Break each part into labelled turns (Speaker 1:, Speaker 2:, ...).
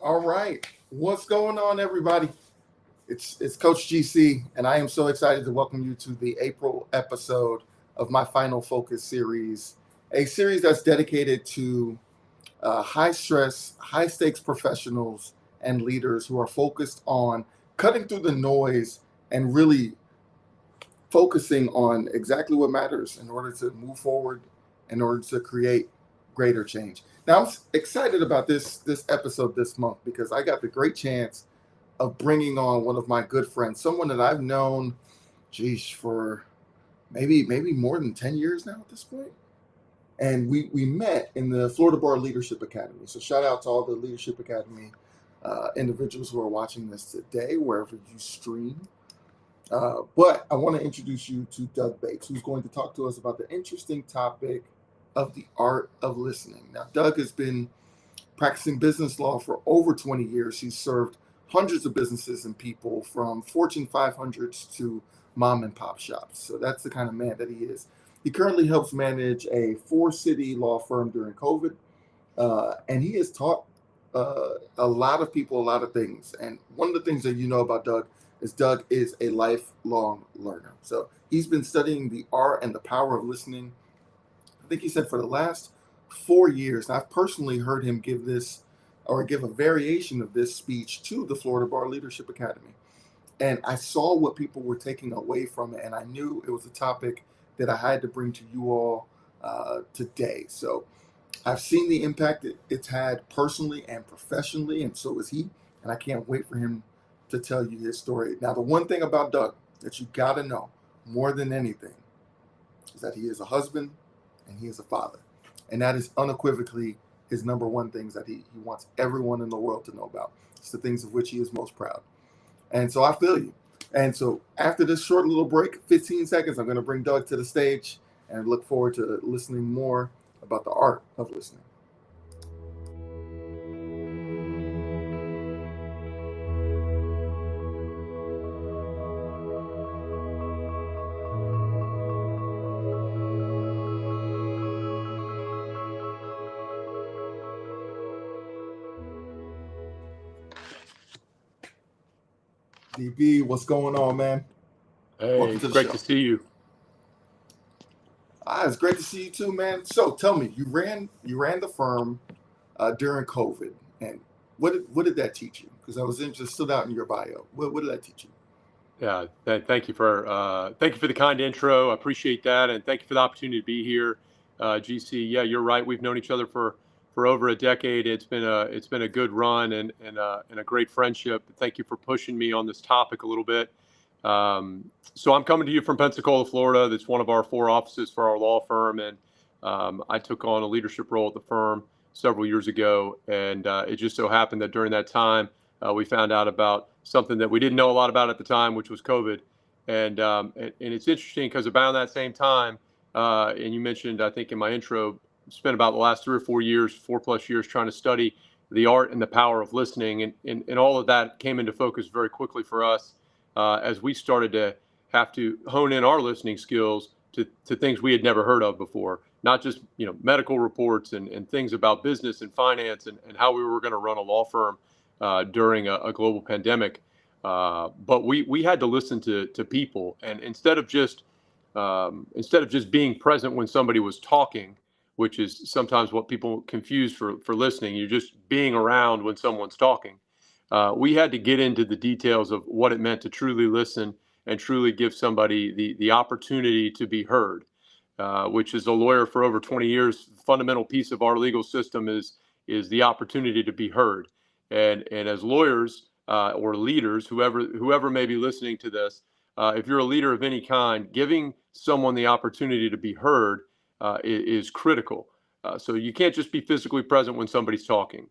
Speaker 1: All right. What's going on, everybody? It's Coach GC, and I am so excited to welcome you to the April episode of my Final Focus series, a series that's dedicated to high stress, high stakes professionals and leaders who are focused on cutting through the noise and really focusing on exactly what matters in order to move forward, in order to create greater change. Now, I'm excited about this episode this month because I got the great chance of bringing on one of my good friends, someone that I've known, for maybe more than 10 years now at this point. And we met in the Florida Bar Leadership Academy. So shout out to all the Leadership Academy individuals who are watching this today, wherever you stream. But I want to introduce you to Doug Bates, who's going to talk to us about the interesting topic of the art of listening. Now, Doug has been practicing business law for over 20 years. He's served hundreds of businesses and people from Fortune 500s to mom and pop shops. So that's the kind of man that he is. He currently helps manage a 4-city law firm during COVID. And he has taught a lot of people a lot of things. And one of the things that you know about Doug is a lifelong learner. So he's been studying the art and the power of listening. I think he said for the last 4 years. And I've personally heard him give a variation of this speech to the Florida Bar Leadership Academy. And I saw what people were taking away from it. And I knew it was a topic that I had to bring to you all today. So I've seen the impact it's had personally and professionally, and so is he. And I can't wait for him to tell you his story. Now, the one thing about Doug that you got to know more than anything is that he is a husband and he is a father. And that is unequivocally his number one things that he wants everyone in the world to know about. It's the things of which he is most proud. And so I feel you. And so after this short little break, 15 seconds, I'm going to bring Doug to the stage and look forward to listening more about the art of listening. DB, what's going on, man?
Speaker 2: Hey, it's great to see you.
Speaker 1: It's great to see you too, man. So tell me, you ran the firm during COVID, and what did that teach you? Because I was just stood out in your bio. What did that teach you?
Speaker 2: Yeah, thank you for the kind intro. I appreciate that, and thank you for the opportunity to be here, GC. Yeah, you're right. We've known each other for over a decade. It's been a good run and a great friendship. Thank you for pushing me on this topic a little bit. So I'm coming to you from Pensacola, Florida. That's one of our 4 offices for our law firm, and I took on a leadership role at the firm several years ago. And it just so happened that during that time, we found out about something that we didn't know a lot about at the time, which was COVID. And it's interesting because about that same time, and you mentioned, I think in my intro, spent about the last 3 or 4 years, 4+ years trying to study the art and the power of listening. And all of that came into focus very quickly for us as we started to have to hone in our listening skills to things we had never heard of before, not just medical reports and things about business and finance and how we were going to run a law firm during a global pandemic. But we had to listen to people, and instead of just being present when somebody was talking, which is sometimes what people confuse for listening. You're just being around when someone's talking. We had to get into the details of what it meant to truly listen and truly give somebody the opportunity to be heard, which is a lawyer for over 20 years. Fundamental piece of our legal system is the opportunity to be heard. And as lawyers or leaders, whoever may be listening to this, if you're a leader of any kind, giving someone the opportunity to be heard is critical. So you can't just be physically present when somebody's talking.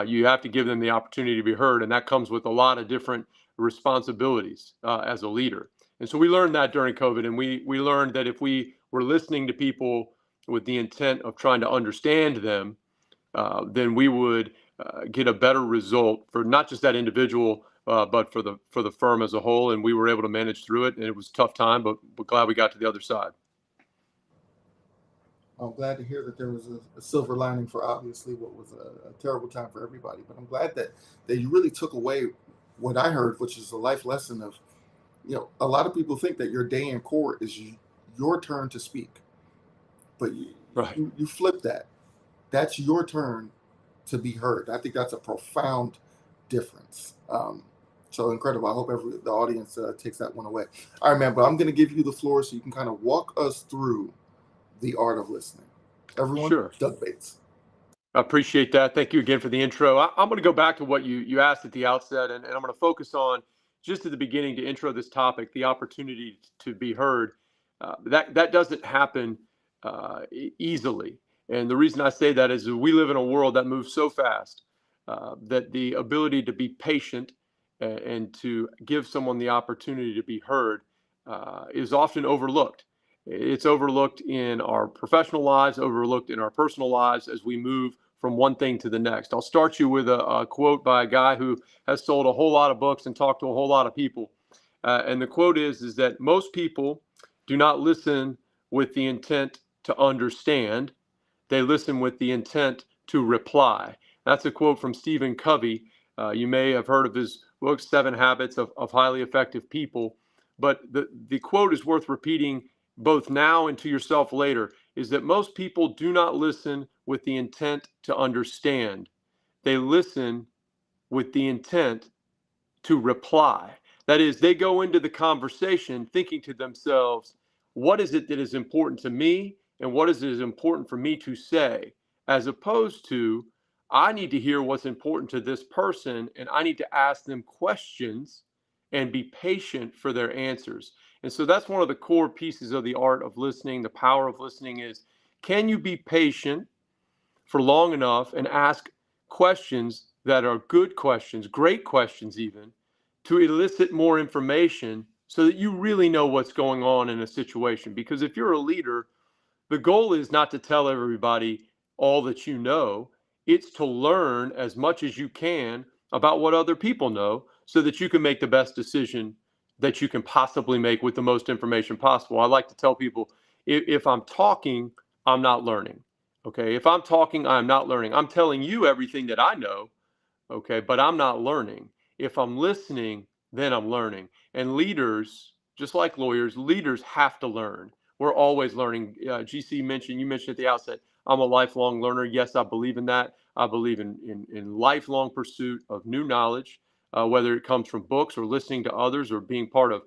Speaker 2: You have to give them the opportunity to be heard, and that comes with a lot of different responsibilities as a leader. And so we learned that during COVID, and we learned that if we were listening to people with the intent of trying to understand them, then we would get a better result for not just that individual, but for the firm as a whole. And we were able to manage through it, and it was a tough time, but we're glad we got to the other side.
Speaker 1: I'm glad to hear that there was a silver lining for obviously what was a terrible time for everybody. But I'm glad that you really took away what I heard, which is a life lesson of, a lot of people think that your day in court is your turn to speak, but
Speaker 2: Right.
Speaker 1: you flip that. That's your turn to be heard. I think that's a profound difference. So incredible. I hope the audience takes that one away. All right, man. But I'm going to give you the floor so you can kind of walk us through the art of listening. Everyone,
Speaker 2: Sure.
Speaker 1: Doug Bates.
Speaker 2: I appreciate that. Thank you again for the intro. I'm going to go back to what you asked at the outset, and I'm going to focus on just at the beginning to intro this topic, the opportunity to be heard. That doesn't happen easily. And the reason I say that is that we live in a world that moves so fast that the ability to be patient and to give someone the opportunity to be heard is often overlooked. It's overlooked in our professional lives, overlooked in our personal lives as we move from one thing to the next. I'll start you with a quote by a guy who has sold a whole lot of books and talked to a whole lot of people. And the quote is that most people do not listen with the intent to understand. They listen with the intent to reply. That's a quote from Stephen Covey. You may have heard of his book, 7 Habits of Highly Effective People. But the quote is worth repeating both now and to yourself later, is that most people do not listen with the intent to understand. They listen with the intent to reply. That is, they go into the conversation thinking to themselves, what is it that is important to me and what is it important for me to say, as opposed to, I need to hear what's important to this person and I need to ask them questions and be patient for their answers. And so that's one of the core pieces of the art of listening. The power of listening is, can you be patient for long enough and ask questions that are good questions, great questions even, to elicit more information so that you really know what's going on in a situation. Because if you're a leader, the goal is not to tell everybody all that you know, it's to learn as much as you can about what other people know so that you can make the best decision that you can possibly make with the most information possible. I like to tell people, if I'm talking, I'm not learning. Okay. If I'm talking, I'm not learning. I'm telling you everything that I know. Okay. But I'm not learning. If I'm listening, then I'm learning. And leaders, just like lawyers, leaders have to learn. We're always learning. GC you mentioned at the outset, I'm a lifelong learner. Yes, I believe in that. I believe in lifelong pursuit of new knowledge, whether it comes from books or listening to others or being part of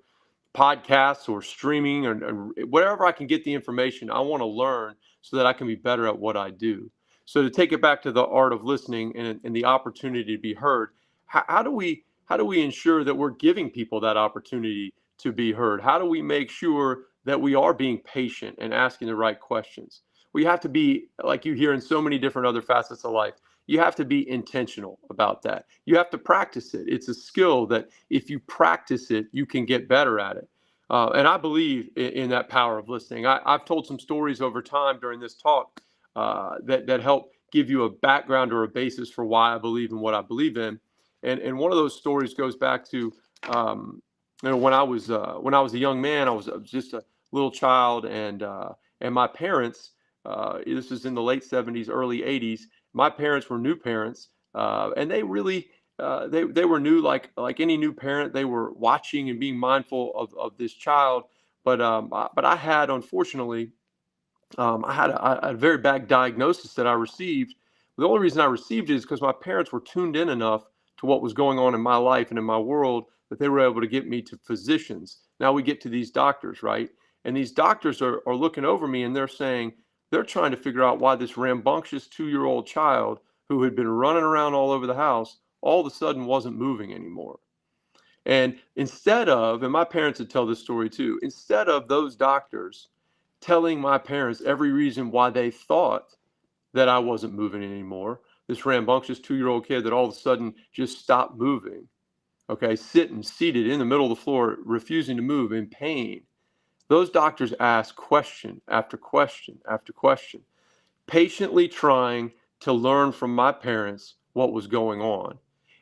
Speaker 2: podcasts or streaming or wherever I can get the information. I want to learn so that I can be better at what I do. So to take it back to the art of listening and the opportunity to be heard, how do we ensure that we're giving people that opportunity to be heard? How do we make sure that we are being patient and asking the right questions? We have to be, like you hear in so many different other facets of life, you have to be intentional about that. You have to practice it. It's a skill that if you practice it, you can get better at it. And I believe in that power of listening. I've told some stories over time during this talk that help give you a background or a basis for why I believe in what I believe in. And one of those stories goes back to when I was a young man. I was just a little child, and my parents. This was in the late '70s, early '80s. My parents were new parents, and they really they were new, like any new parent. They were watching and being mindful of this child. But I had, unfortunately, I had a very bad diagnosis that I received. The only reason I received it is because my parents were tuned in enough to what was going on in my life and in my world that they were able to get me to physicians. Now we get to these doctors, right? And these doctors are looking over me and they're saying, they're trying to figure out why this rambunctious 2-year-old child who had been running around all over the house all of a sudden wasn't moving anymore. And instead of, and my parents would tell this story too, instead of those doctors telling my parents every reason why they thought that I wasn't moving anymore, this rambunctious 2-year-old kid that all of a sudden just stopped moving, okay, seated in the middle of the floor, refusing to move in pain. Those doctors asked question after question after question, patiently trying to learn from my parents what was going on.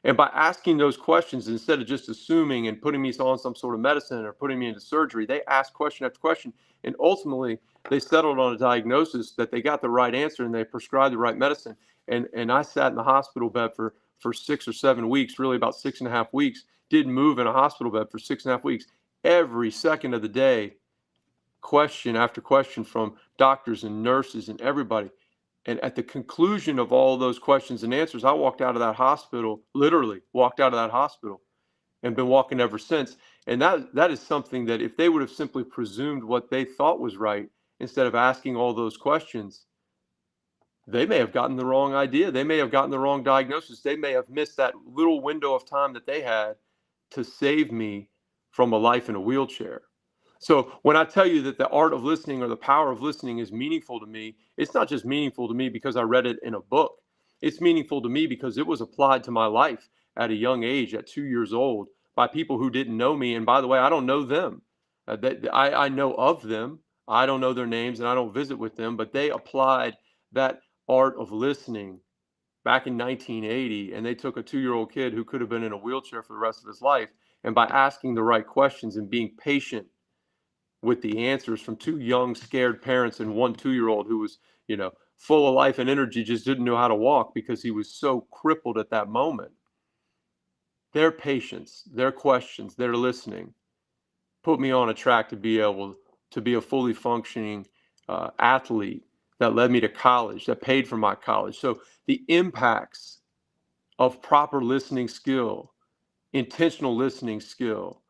Speaker 2: And by asking those questions, instead of just assuming and putting me on some sort of medicine or putting me into surgery, they asked question after question. And ultimately, they settled on a diagnosis that they got the right answer and they prescribed the right medicine. And I sat in the hospital bed for 6 or 7 weeks, really about 6.5 weeks, didn't move in a hospital bed for 6.5 weeks. Every second of the day, question after question from doctors and nurses and everybody. And at the conclusion of all those questions and answers, I walked out of that hospital, literally walked out of that hospital, and been walking ever since. And that is something that if they would have simply presumed what they thought was right, instead of asking all those questions, they may have gotten the wrong idea. They may have gotten the wrong diagnosis. They may have missed that little window of time that they had to save me from a life in a wheelchair. So when I tell you that the art of listening or the power of listening is meaningful to me, it's not just meaningful to me because I read it in a book. It's meaningful to me because it was applied to my life at a young age, at 2 years old, by people who didn't know me. And by the way, I don't know them. I know of them. I don't know their names and I don't visit with them, but they applied that art of listening back in 1980, and they took a 2-year-old kid who could have been in a wheelchair for the rest of his life, and by asking the right questions and being patient with the answers from two young, scared parents and one 2-year-old who was, full of life and energy, just didn't know how to walk because he was so crippled at that moment. Their patience, their questions, their listening put me on a track to be able to be a fully functioning athlete that led me to college, that paid for my college. So the impacts of proper listening skill, intentional listening skill,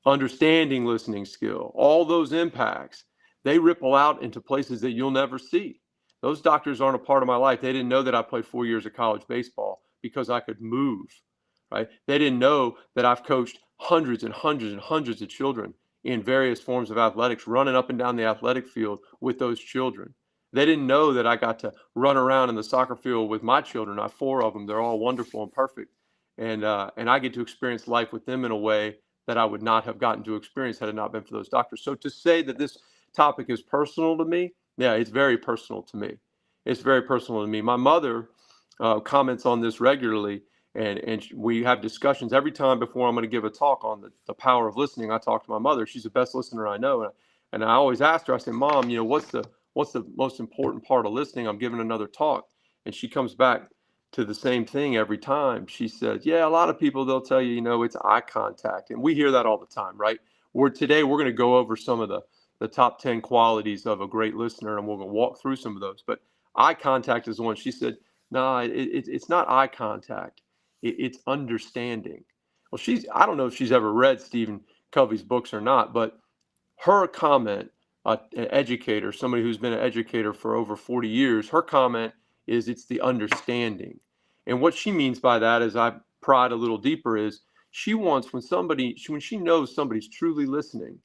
Speaker 2: understanding listening skill, all those impacts, they ripple out into places that you'll never see. Those doctors aren't a part of my life. They didn't know that I played 4 years of college baseball because I could move, right? They didn't know that I've coached hundreds and hundreds and hundreds of children in various forms of athletics, running up and down the athletic field with those children. They didn't know that I got to run around in the soccer field with my children. I have 4 of them. They're all wonderful and perfect. And I get to experience life with them in a way that I would not have gotten to experience had it not been for those doctors. So to say that this topic is personal to me, yeah, it's very personal to me. It's very personal to me. My mother comments on this regularly, and we have discussions every time before I'm going to give a talk on the power of listening. I talk to my mother. She's the best listener I know. And I always ask her, I say, Mom, what's the most important part of listening? I'm giving another talk. And she comes back to the same thing every time. She says, yeah, a lot of people, they'll tell you, it's eye contact. And we hear that all the time, right? Today we're going to go over some of the top 10 qualities of a great listener, and we're going to walk through some of those. But eye contact is the one. She said, no, it's not eye contact. It's understanding. Well, I don't know if she's ever read Stephen Covey's books or not, but her comment, an educator, somebody who's been an educator for over 40 years, her comment is it's the understanding. And what she means by that, as I prod a little deeper, is she wants when she knows somebody's truly listening,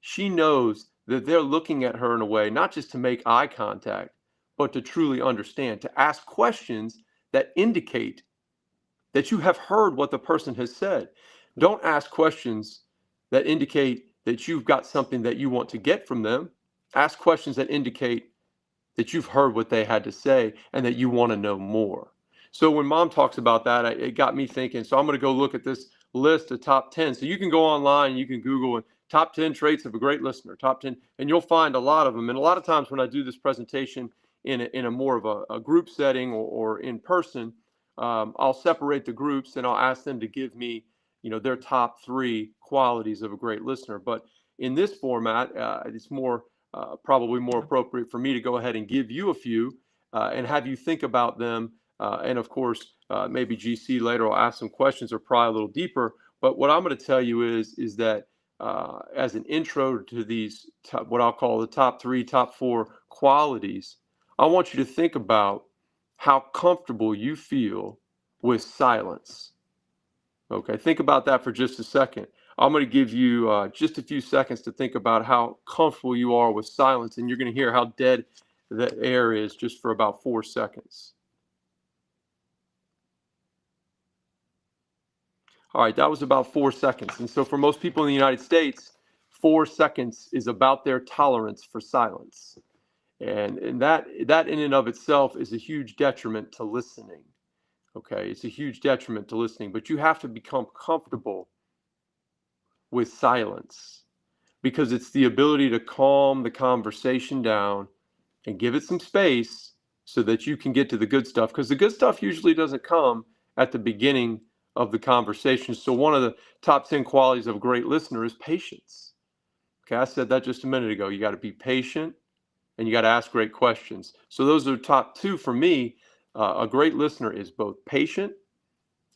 Speaker 2: she knows that they're looking at her in a way, not just to make eye contact, but to truly understand, to ask questions that indicate that you have heard what the person has said. Don't ask questions that indicate that you've got something that you want to get from them. Ask questions that indicate that you've heard what they had to say and that you want to know more. So when Mom talks about that, it got me thinking. So I'm going to go look at this list of top 10. So you can go online, you can Google and top 10 traits of a great listener, top 10, and you'll find a lot of them. And a lot of times when I do this presentation in a more of a group setting or in person, I'll separate the groups and I'll ask them to give me, their top 3 qualities of a great listener. But in this format, it's probably more appropriate for me to go ahead and give you a few and have you think about them. And of course, maybe GC later will ask some questions or pry a little deeper. But what I'm going to tell you is that as an intro to these, what I'll call the top 3, top 4 qualities, I want you to think about how comfortable you feel with silence. Okay, think about that for just a second. I'm going to give you just a few seconds to think about how comfortable you are with silence, and you're going to hear how dead the air is just for about 4 seconds. All right, that was about 4 seconds. And so for most people in the United States, 4 seconds is about their tolerance for silence. And that in and of itself is a huge detriment to listening. Okay, it's a huge detriment to listening, but you have to become comfortable with silence because it's the ability to calm the conversation down and give it some space so that you can get to the good stuff, because the good stuff usually doesn't come at the beginning of the conversation. So one of the top 10 qualities of a great listener is patience. Okay, I said that just a minute ago. You got to be patient and you got to ask great questions. So those are top two for me. A great listener is both patient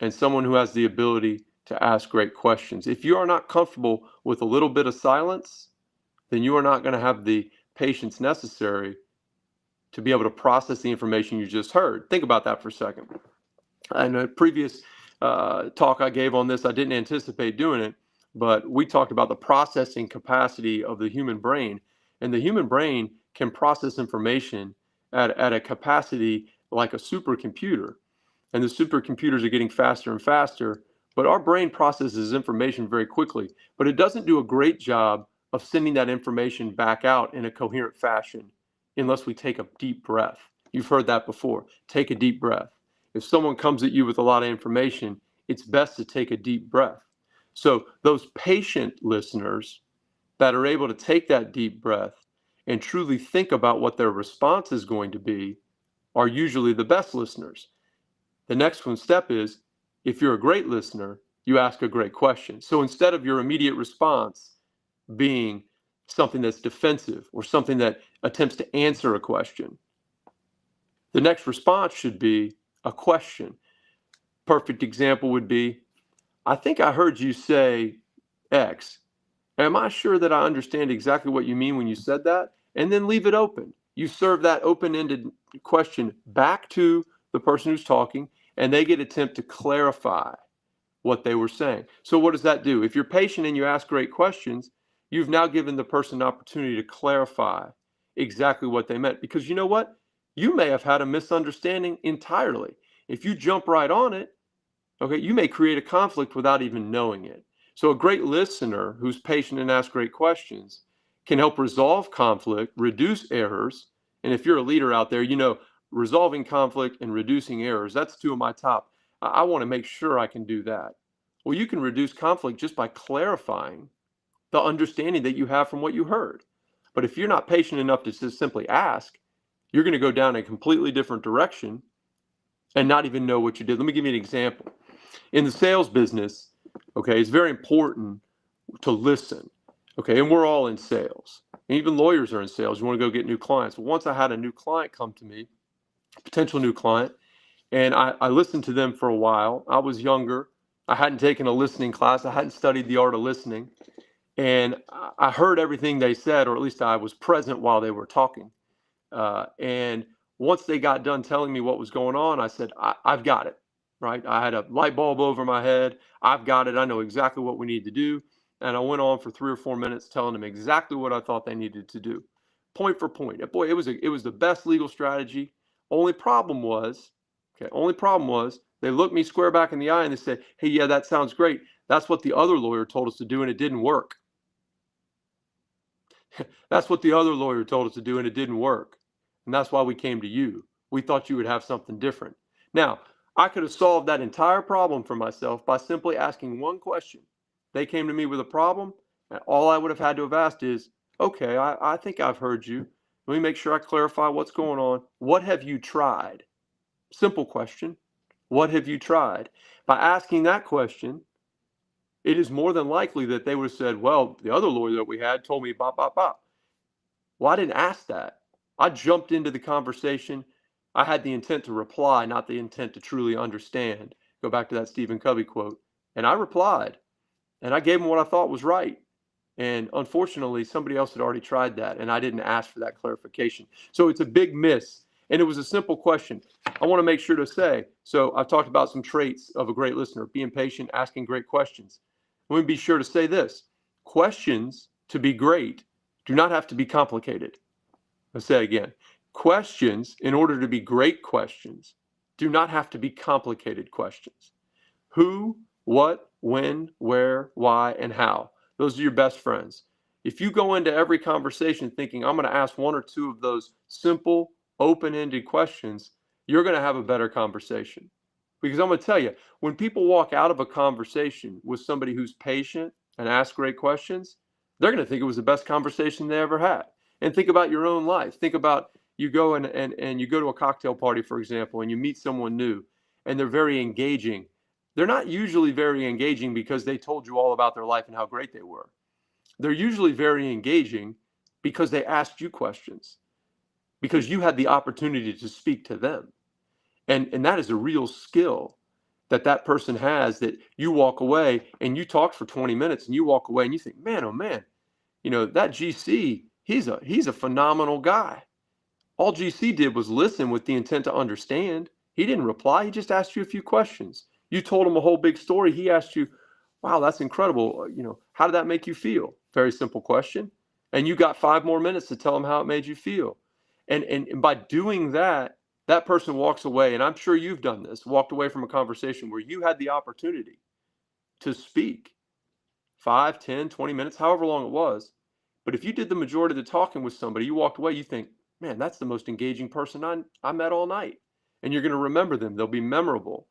Speaker 2: and someone who has the ability to ask great questions. If you are not comfortable with a little bit of silence, then you are not going to have the patience necessary to be able to process the information you just heard. Think about that for a second. In a previous talk I gave on this, I didn't anticipate doing it, but we talked about the processing capacity of the human brain. And the human brain can process information at a capacity like a supercomputer. And the supercomputers are getting faster and faster, but our brain processes information very quickly. But it doesn't do a great job of sending that information back out in a coherent fashion unless we take a deep breath. You've heard that before. Take a deep breath. If someone comes at you with a lot of information, it's best to take a deep breath. So those patient listeners that are able to take that deep breath and truly think about what their response is going to be are usually the best listeners. The next one step is, if you're a great listener, you ask a great question. So instead of your immediate response being something that's defensive or something that attempts to answer a question, the next response should be a question. Perfect example would be, I think I heard you say X. Am I sure that I understand exactly what you mean when you said that? And then leave it open. You serve that open-ended question back to the person who's talking, and they get to attempt to clarify what they were saying. So what does that do? If you're patient and you ask great questions, you've now given the person an opportunity to clarify exactly what they meant. Because you know what? You may have had a misunderstanding entirely. If you jump right on it, okay, you may create a conflict without even knowing it. So a great listener who's patient and asks great questions can help resolve conflict, reduce errors. And if you're a leader out there, you know, resolving conflict and reducing errors, that's two of my top. I want to make sure I can do that. Well, you can reduce conflict just by clarifying the understanding that you have from what you heard. But if you're not patient enough to just simply ask, you're going to go down a completely different direction and not even know what you did. Let me give you an example. In the sales business, okay, it's very important to listen. Okay, and we're all in sales. And even lawyers are in sales. You want to go get new clients. Well, once I had a new client come to me, potential new client, and I listened to them for a while. I was younger. I hadn't taken a listening class. I hadn't studied the art of listening. And I heard everything they said, or at least I was present while they were talking. And once they got done telling me what was going on, I said, I've got it, right? I had a light bulb over my head. I've got it. I know exactly what we need to do. And I went on for 3 or 4 minutes telling them exactly what I thought they needed to do, point for point. Boy, it was the best legal strategy. Only problem was, they looked me square back in the eye and they said, hey, yeah, that sounds great. That's what the other lawyer told us to do, and it didn't work. That's what the other lawyer told us to do, and it didn't work. And that's why we came to you. We thought you would have something different. Now, I could have solved that entire problem for myself by simply asking one question. They came to me with a problem, and all I would have had to have asked is, okay, I think I've heard you. Let me make sure I clarify what's going on. What have you tried? Simple question. What have you tried? By asking that question, it is more than likely that they would have said, well, the other lawyer that we had told me bop, bop, bop. Well, I didn't ask that. I jumped into the conversation. I had the intent to reply, not the intent to truly understand. Go back to that Stephen Covey quote. And I replied, and I gave him what I thought was right. And unfortunately, somebody else had already tried that, and I didn't ask for that clarification. So it's a big miss. And it was a simple question. I want to make sure to say, so I've talked about some traits of a great listener, being patient, asking great questions. Let me be sure to say this. Questions, to be great, do not have to be complicated. I'll say it again. Questions, in order to be great questions, do not have to be complicated questions. Who, what, when, where, why, and how. Those are your best friends. If you go into every conversation thinking, I'm going to ask one or two of those simple, open-ended questions, you're going to have a better conversation. Because I'm going to tell you, when people walk out of a conversation with somebody who's patient and asks great questions, they're going to think it was the best conversation they ever had. And think about your own life. Think about you go and you go to a cocktail party, for example, and you meet someone new and they're very engaging. They're not usually very engaging because they told you all about their life and how great they were. They're usually very engaging because they asked you questions, because you had the opportunity to speak to them. And that is a real skill that that person has, that you walk away and you talk for 20 minutes and you walk away and you think, man, oh man, that GC, he's a phenomenal guy. All GC did was listen with the intent to understand. He didn't reply. He just asked you a few questions. You told him a whole big story. He asked you, wow, that's incredible. How did that make you feel? Very simple question. And you got 5 more minutes to tell him how it made you feel. And by doing that, that person walks away, and I'm sure you've done this, walked away from a conversation where you had the opportunity to speak 5, 10, 20 minutes, however long it was. But if you did the majority of the talking with somebody, you walked away, you think, man, that's the most engaging person I met all night. And you're going to remember them. They'll be memorable,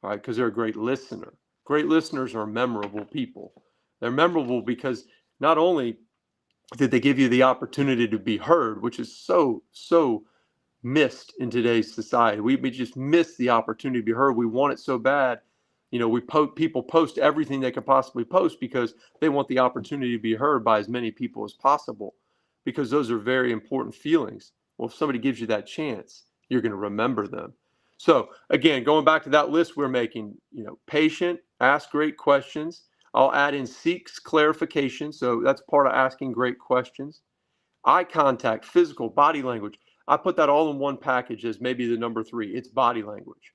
Speaker 2: all right, because they're a great listener. Great listeners are memorable people. They're memorable because not only did they give you the opportunity to be heard, which is so missed in today's society. We just miss the opportunity to be heard. We want it so bad. People post everything they can possibly post because they want the opportunity to be heard by as many people as possible, because those are very important feelings. Well, if somebody gives you that chance, you're going to remember them. So again, going back to that list we're making, patient, ask great questions. I'll add in seeks clarification. So that's part of asking great questions. Eye contact, physical, body language. I put that all in one package as maybe the number 3. It's body language.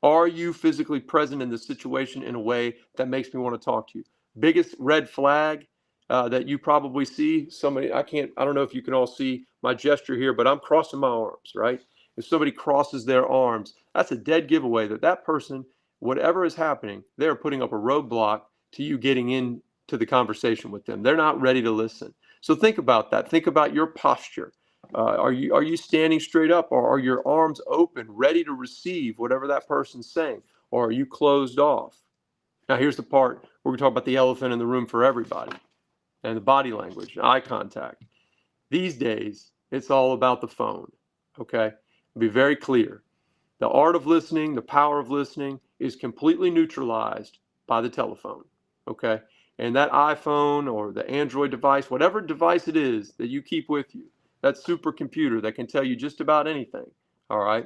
Speaker 2: Are you physically present in the situation in a way that makes me want to talk to you? Biggest red flag that you probably see, I don't know if you can all see my gesture here, but I'm crossing my arms, right? If somebody crosses their arms, that's a dead giveaway that person, whatever is happening, they're putting up a roadblock to you getting into the conversation with them. They're not ready to listen. So think about that. Think about your posture. Are you standing straight up, or are your arms open, ready to receive whatever that person's saying, or are you closed off? Now, here's the part where we talk about the elephant in the room for everybody, and the body language, eye contact. These days, it's all about the phone. Okay, be very clear. The art of listening, the power of listening, is completely neutralized by the telephone. Okay, and that iPhone or the Android device, whatever device it is that you keep with you, that supercomputer that can tell you just about anything, all right?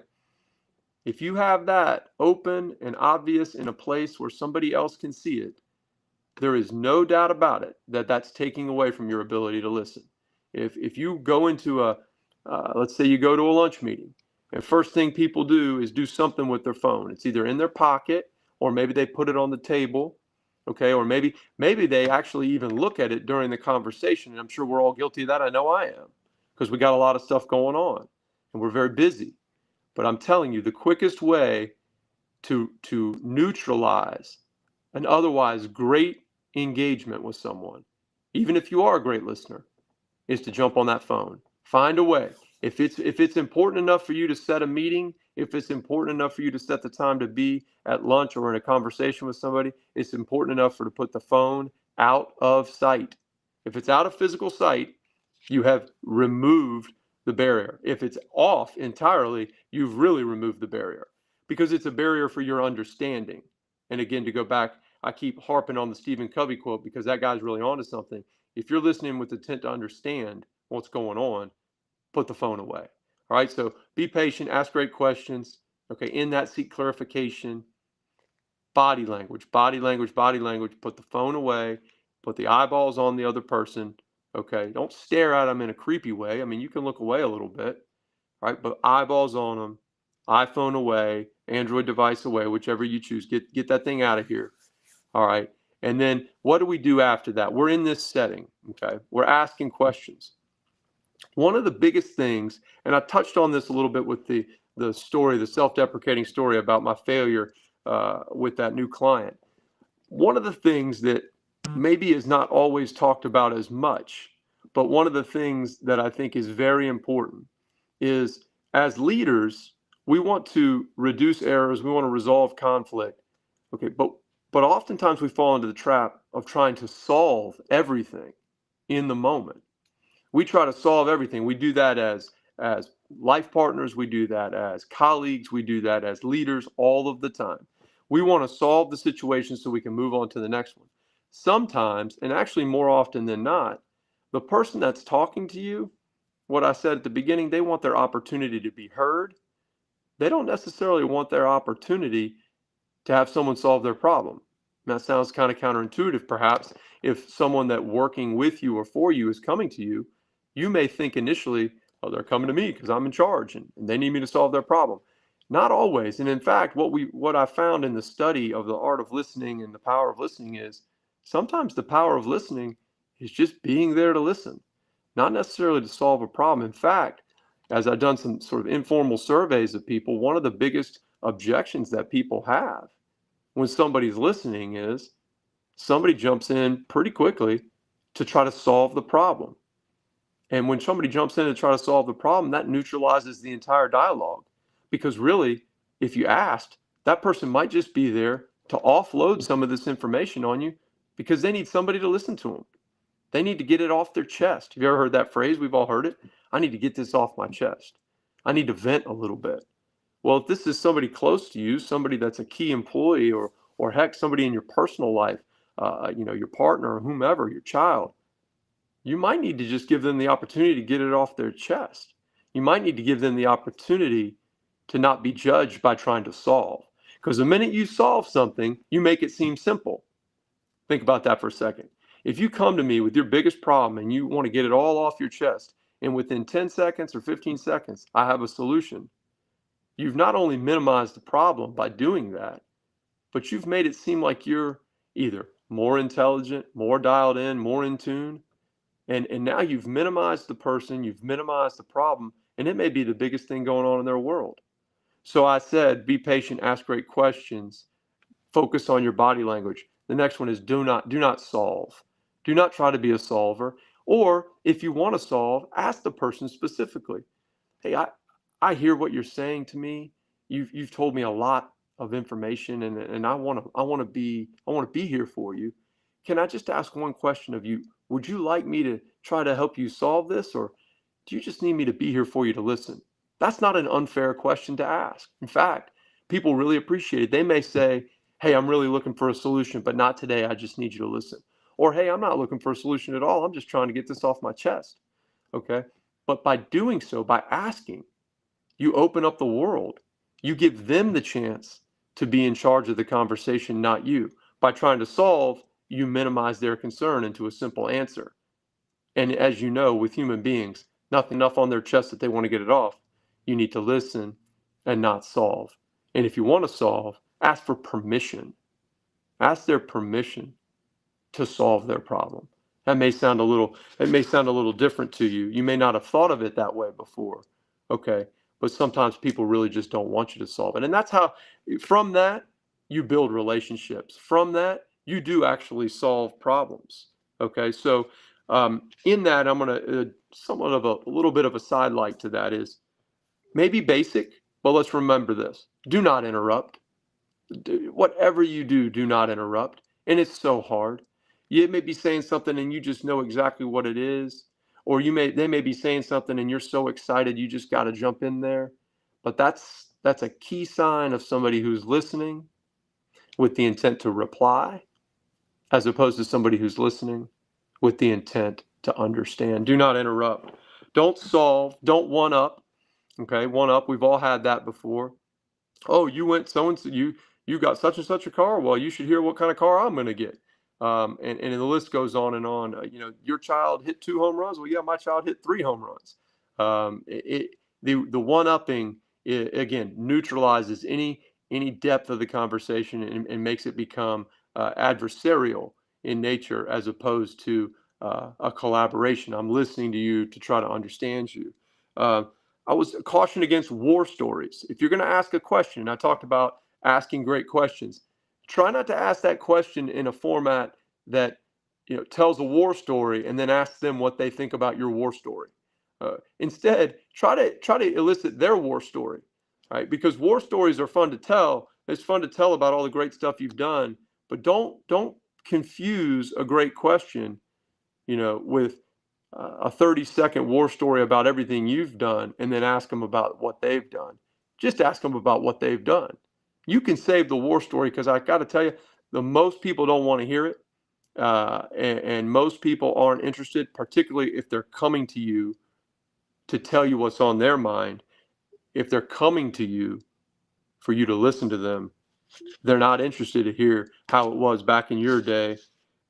Speaker 2: If you have that open and obvious in a place where somebody else can see it, there is no doubt about it that that's taking away from your ability to listen. If you go into let's say you go to a lunch meeting, and first thing people do is do something with their phone. It's either in their pocket, or maybe they put it on the table, okay? Or maybe they actually even look at it during the conversation, and I'm sure we're all guilty of that. I know I am, because we got a lot of stuff going on and we're very busy. But I'm telling you, the quickest way to neutralize an otherwise great engagement with someone, even if you are a great listener, is to jump on that phone. Find a way. If it's important enough for you to set a meeting, if it's important enough for you to set the time to be at lunch or in a conversation with somebody, it's important enough to put the phone out of sight. If it's out of physical sight, you have removed the barrier. If it's off entirely, you've really removed the barrier, because it's a barrier for your understanding. And again, to go back, I keep harping on the Stephen Covey quote because that guy's really onto something. If you're listening with the intent to understand what's going on, put the phone away. All right, so be patient, ask great questions. Okay, in that, seek clarification. Body language, body language, body language. Put the phone away, put the eyeballs on the other person. Okay, don't stare at them in a creepy way. I mean, you can look away a little bit, right? But eyeballs on them, iPhone away, Android device away, whichever you choose. Get that thing out of here. All right. And then what do we do after that? We're in this setting, okay? We're asking questions. One of the biggest things, and I touched on this a little bit with the story, the self-deprecating story about my failure with that new client. One of the things that maybe is not always talked about as much, but one of the things that I think is very important is, as leaders, We want to reduce errors. We want to resolve conflict. Okay, but oftentimes we fall into the trap of trying to solve everything in the moment. We try to solve everything. We do that as life partners, we do that as colleagues, we do that as leaders all of the time. We want to solve the situation so we can move on to the next one. Sometimes, and actually more often than not, the person that's talking to you, what I said at the beginning, they want their opportunity to be heard. They don't necessarily want their opportunity to have someone solve their problem. And that sounds kind of counterintuitive, perhaps. If someone that working with you or for you is coming to you, you may think initially, oh, they're coming to me because I'm in charge and they need me to solve their problem. Not always. And in fact, what I found in the study of the art of listening and the power of listening is sometimes the power of listening is just being there to listen, not necessarily to solve a problem. In fact, as I've done some sort of informal surveys of people, one of the biggest objections that people have when somebody's listening is somebody jumps in pretty quickly to try to solve the problem. And when somebody jumps in to try to solve the problem, that neutralizes the entire dialogue. Because really, if you asked, that person might just be there to offload some of this information on you because they need somebody to listen to them. They need to get it off their chest. Have you ever heard that phrase? We've all heard it. I need to get this off my chest. I need to vent a little bit. Well, if this is somebody close to you, somebody that's a key employee, or heck, somebody in your personal life, your partner or whomever, your child, you might need to just give them the opportunity to get it off their chest. You might need to give them the opportunity to not be judged by trying to solve. Because the minute you solve something, you make it seem simple. Think about that for a second. If you come to me with your biggest problem and you want to get it all off your chest, and within 10 seconds or 15 seconds, I have a solution, you've not only minimized the problem by doing that, but you've made it seem like you're either more intelligent, more dialed in, more in tune. And now you've minimized the person, you've minimized the problem, and it may be the biggest thing going on in their world. So I said, be patient, ask great questions, focus on your body language. The next one is do not solve. Do not try to be a solver. Or if you want to solve, ask the person specifically. Hey, I hear what you're saying to me. You've told me a lot of information, and I want to be here for you. Can I just ask one question of you? Would you like me to try to help you solve this, or do you just need me to be here for you to listen? That's not an unfair question to ask. In fact, people really appreciate it. They may say, hey, I'm really looking for a solution, but not today. I just need you to listen. Or, hey, I'm not looking for a solution at all. I'm just trying to get this off my chest. Okay. But by doing so, by asking, you open up the world. You give them the chance to be in charge of the conversation, not you. By trying to solve, you minimize their concern into a simple answer. And as you know, with human beings, nothing enough on their chest that they want to get it off. You need to listen and not solve. And if you want to solve, ask for permission. Ask their permission to solve their problem. It may sound a little different to you. You may not have thought of it that way before. Okay. But sometimes people really just don't want you to solve it. And that's how, from that, you build relationships. From that, you do actually solve problems. Okay. So, in that, I'm going to, somewhat of a little bit of a sidelight to that is maybe basic, but let's remember this. Do not interrupt. Whatever you do, do not interrupt. And it's so hard. You may be saying something and you just know exactly what it is, or they may be saying something and you're so excited you just got to jump in there. But that's a key sign of somebody who's listening with the intent to reply, as opposed to somebody who's listening with the intent to understand. Do not interrupt. Don't solve. Don't one up. Okay, one up. We've all had that before. Oh, you went so and so. You got such and such a car. Well, you should hear what kind of car I'm going to get. And the list goes on and on. Your child hit 2 home runs. Well, yeah, my child hit 3 home runs. The one upping again neutralizes any depth of the conversation and makes it become adversarial in nature as opposed to a collaboration. I'm listening to you to try to understand you. I was cautioned against war stories. If you're going to ask a question, and I talked about asking great questions, try not to ask that question in a format that tells a war story and then ask them what they think about your war story. Instead, try to elicit their war story. right? Because war stories are fun to tell. It's fun to tell about all the great stuff you've done, but don't confuse a great question, with a 30-second war story about everything you've done and then ask them about what they've done. Just ask them about what they've done. You can save the war story, because I got to tell you, the most people don't want to hear it. And most people aren't interested, particularly if they're coming to you to tell you what's on their mind. If they're coming to you for you to listen to them, they're not interested to hear how it was back in your day.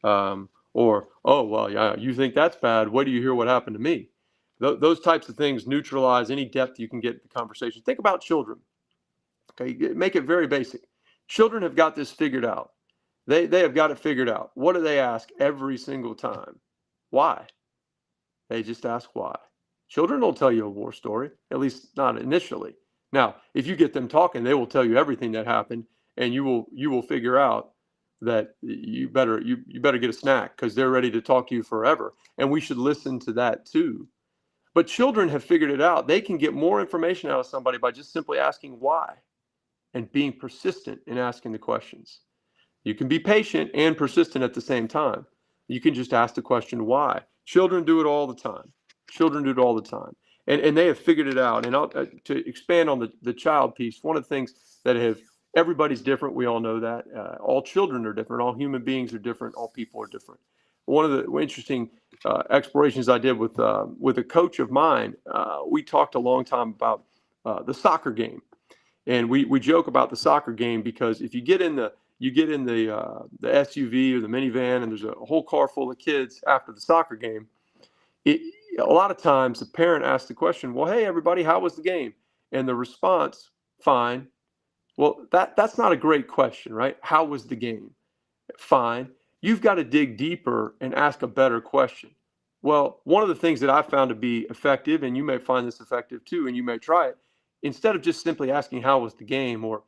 Speaker 2: Or, oh, well, yeah, you think that's bad. Wait till you hear what happened to me. Those types of things neutralize any depth you can get in the conversation. Think about children. Okay, make it very basic. Children have got this figured out. They have got it figured out. What do they ask every single time? Why? They just ask why. Children don't tell you a war story, at least not initially. Now, if you get them talking, they will tell you everything that happened, and you will figure out that you better get a snack, because they're ready to talk to you forever. And we should listen to that too. But children have figured it out. They can get more information out of somebody by just simply asking why and being persistent in asking the questions. You can be patient and persistent at the same time. You can just ask the question why. Children do it all the time. Children do it all the time. And they have figured it out. And to expand on the child piece, one of the things that everybody's different. We all know that. All children are different. All human beings are different. All people are different. One of the interesting explorations I did with a coach of mine, we talked a long time about the soccer game. And we joke about the soccer game, because if you get in the SUV or the minivan, and there's a whole car full of kids after the soccer game, a lot of times the parent asks the question, well, hey, everybody, how was the game? And the response, fine. Well, that's not a great question, right? How was the game? Fine. You've got to dig deeper and ask a better question. Well, one of the things that I found to be effective, and you may find this effective too, and you may try it, instead of just simply asking how was the game, or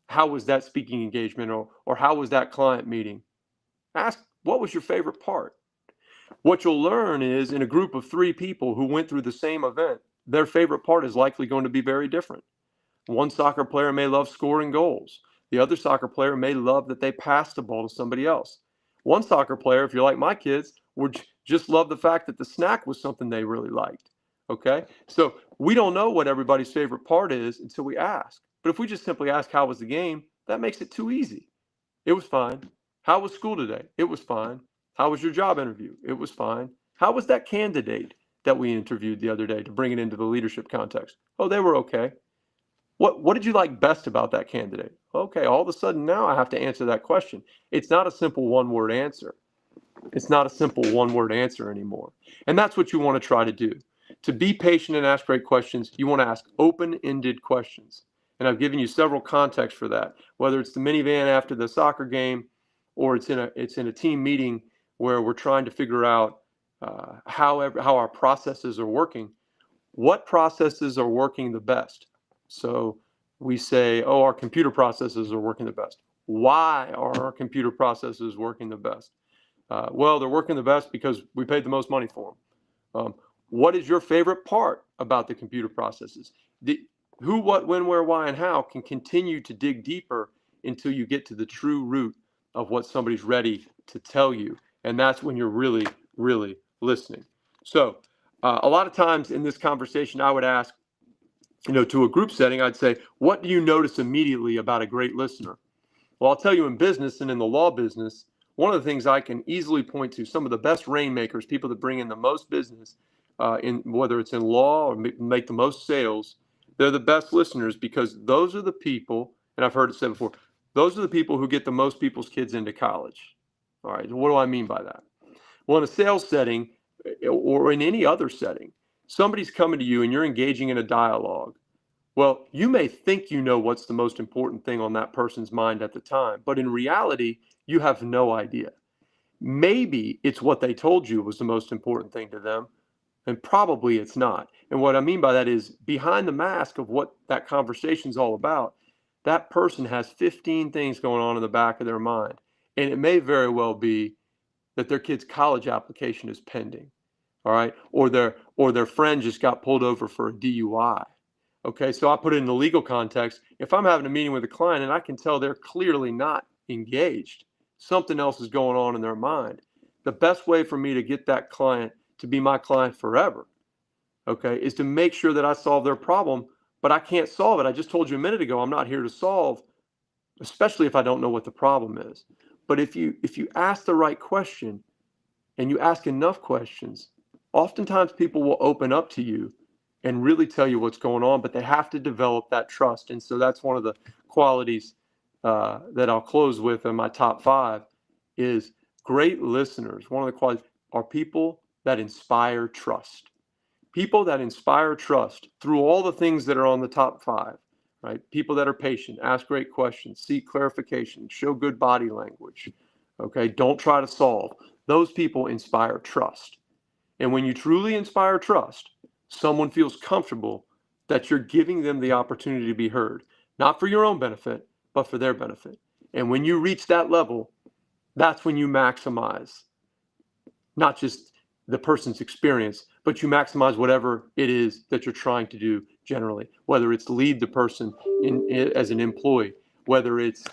Speaker 2: how was that speaking engagement, or how was that client meeting, ask what was your favorite part. What you'll learn is, in a group of 3 people who went through the same event, their favorite part is likely going to be very different. One soccer player may love scoring goals. The other soccer player may love that they passed the ball to somebody else. One soccer player, if you're like my kids, would just love the fact that the snack was something they really liked. Okay? So we don't know what everybody's favorite part is until we ask. But if we just simply ask, how was the game? That makes it too easy. It was fine. How was school today? It was fine. How was your job interview? It was fine. How was that candidate that we interviewed the other day, to bring it into the leadership context? Oh, they were okay. What did you like best about that candidate? Okay, all of a sudden now I have to answer that question. It's not a simple one-word answer. It's not a simple one-word answer anymore. And that's what you want to try to do. To be patient and ask great questions, you want to ask open-ended questions. And I've given you several contexts for that, whether it's the minivan after the soccer game, or it's in a team meeting where we're trying to figure out how our processes are working. What processes are working the best? So we say, oh, our computer processes are working the best. Why are our computer processes working the best? Well, they're working the best because we paid the most money for them. What is your favorite part about the computer processes? Who, what, when, where, why, and how can continue to dig deeper until you get to the true root of what somebody's ready to tell you. And that's when you're really, really listening. So a lot of times in this conversation, I would ask, to a group setting, I'd say, what do you notice immediately about a great listener? Well, I'll tell you, in business and in the law business, one of the things I can easily point to, some of the best rainmakers, people that bring in the most business, in whether it's in law or make the most sales, they're the best listeners, because those are the people, and I've heard it said before, those are the people who get the most people's kids into college. All right, what do I mean by that? Well, in a sales setting, or in any other setting, somebody's coming to you and you're engaging in a dialogue. Well, you may think you know what's the most important thing on that person's mind at the time, but in reality, you have no idea. Maybe it's what they told you was the most important thing to them, and probably it's not. And what I mean by that is, behind the mask of what that conversation's all about, that person has 15 things going on in the back of their mind. And it may very well be that their kid's college application is pending, all right? Or their friend just got pulled over for a DUI. Okay, so I put it in the legal context. If I'm having a meeting with a client and I can tell they're clearly not engaged, something else is going on in their mind. The best way for me to get that client to be my client forever, okay, is to make sure that I solve their problem, but I can't solve it. I just told you a minute ago, I'm not here to solve, especially if I don't know what the problem is. But if you ask the right question and you ask enough questions, oftentimes people will open up to you and really tell you what's going on, but they have to develop that trust. And so that's one of the qualities that I'll close with in my top 5 is great listeners. One of the qualities are people that inspire trust. People that inspire trust through all the things that are on the top 5, right? People that are patient, ask great questions, seek clarification, show good body language, okay? Don't try to solve. Those people inspire trust. And when you truly inspire trust, someone feels comfortable that you're giving them the opportunity to be heard, not for your own benefit, but for their benefit. And when you reach that level, that's when you maximize not just the person's experience, but you maximize whatever it is that you're trying to do generally, whether it's lead the person as an employee, whether it's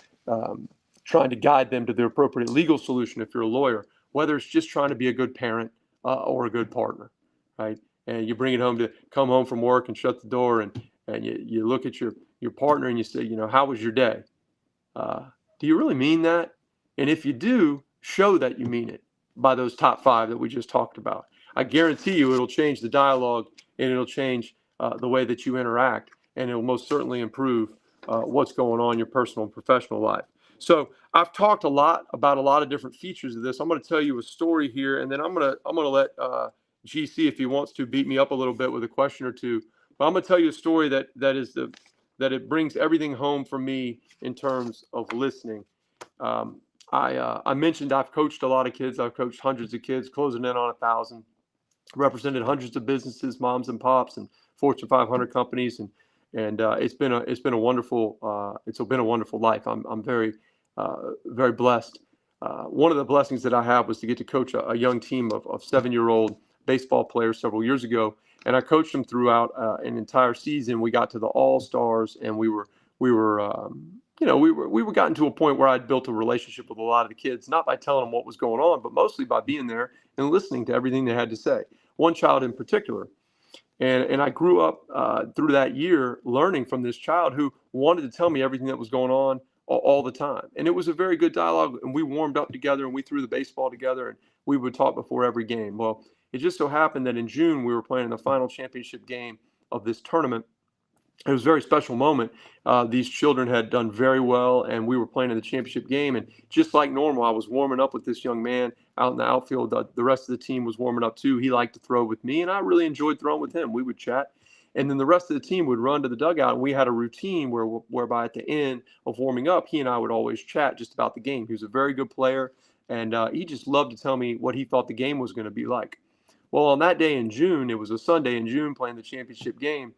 Speaker 2: trying to guide them to the appropriate legal solution if you're a lawyer, whether it's just trying to be a good parent or a good partner, right? And you bring it home to come home from work and shut the door and you look at your partner and you say, how was your day? Do you really mean that? And if you do, show that you mean it by those top 5 that we just talked about. I guarantee you it'll change the dialogue and it'll change the way that you interact, and it'll most certainly improve what's going on in your personal and professional life. So I've talked a lot about a lot of different features of this. I'm going to tell you a story here, and then I'm going to let GC, if he wants to, beat me up a little bit with a question or two. But I'm going to tell you a story that it brings everything home for me in terms of listening. I mentioned I've coached a lot of kids. I've coached hundreds of kids, closing in on 1,000. Represented hundreds of businesses, moms and pops, and Fortune 500 companies, and it's been a wonderful life. I'm very very blessed. One of the blessings that I have was to get to coach a young team of 7-year-old baseball players several years ago, and I coached them throughout an entire season. We got to the All Stars, and we were gotten to a point where I'd built a relationship with a lot of the kids, not by telling them what was going on, but mostly by being there and listening to everything they had to say. One child in particular. And I grew up through that year learning from this child who wanted to tell me everything that was going on all the time. And it was a very good dialogue, and we warmed up together and we threw the baseball together and we would talk before every game. Well, it just so happened that in June we were playing in the final championship game of this tournament. It was a very special moment. These children had done very well, and we were playing in the championship game. And just like normal, I was warming up with this young man out in the outfield. The rest of the team was warming up too. He liked to throw with me, and I really enjoyed throwing with him. We would chat, and then the rest of the team would run to the dugout. And we had a routine whereby at the end of warming up, he and I would always chat just about the game. He was a very good player, and he just loved to tell me what he thought the game was going to be like. Well, on that day in June, it was a Sunday in June, playing the championship game.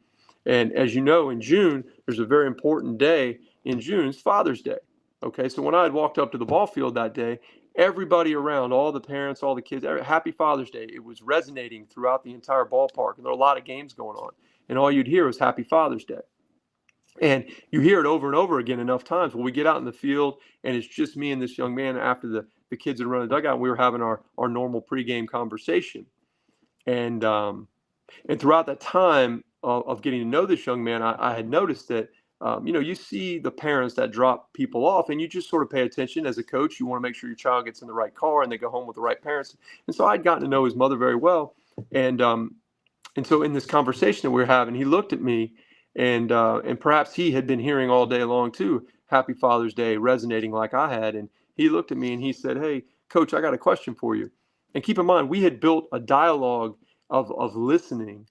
Speaker 2: And as you know, in June, there's a very important day in June. It's Father's Day. Okay, so when I had walked up to the ball field that day, everybody around, all the parents, all the kids, Happy Father's Day. It was resonating throughout the entire ballpark. And there were a lot of games going on. And all you'd hear was Happy Father's Day. And you hear it over and over again enough times. When we get out in the field and it's just me and this young man after the kids had run the dugout, and we were having our normal pregame conversation. And throughout that time of getting to know this young man, I had noticed that, you see the parents that drop people off, and you just sort of pay attention as a coach. You want to make sure your child gets in the right car and they go home with the right parents. And so I'd gotten to know his mother very well. And so in this conversation that we were having, he looked at me, and perhaps he had been hearing all day long too, Happy Father's Day, resonating like I had. And he looked at me and he said, "Hey, Coach, I got a question for you." And keep in mind, we had built a dialogue of listening.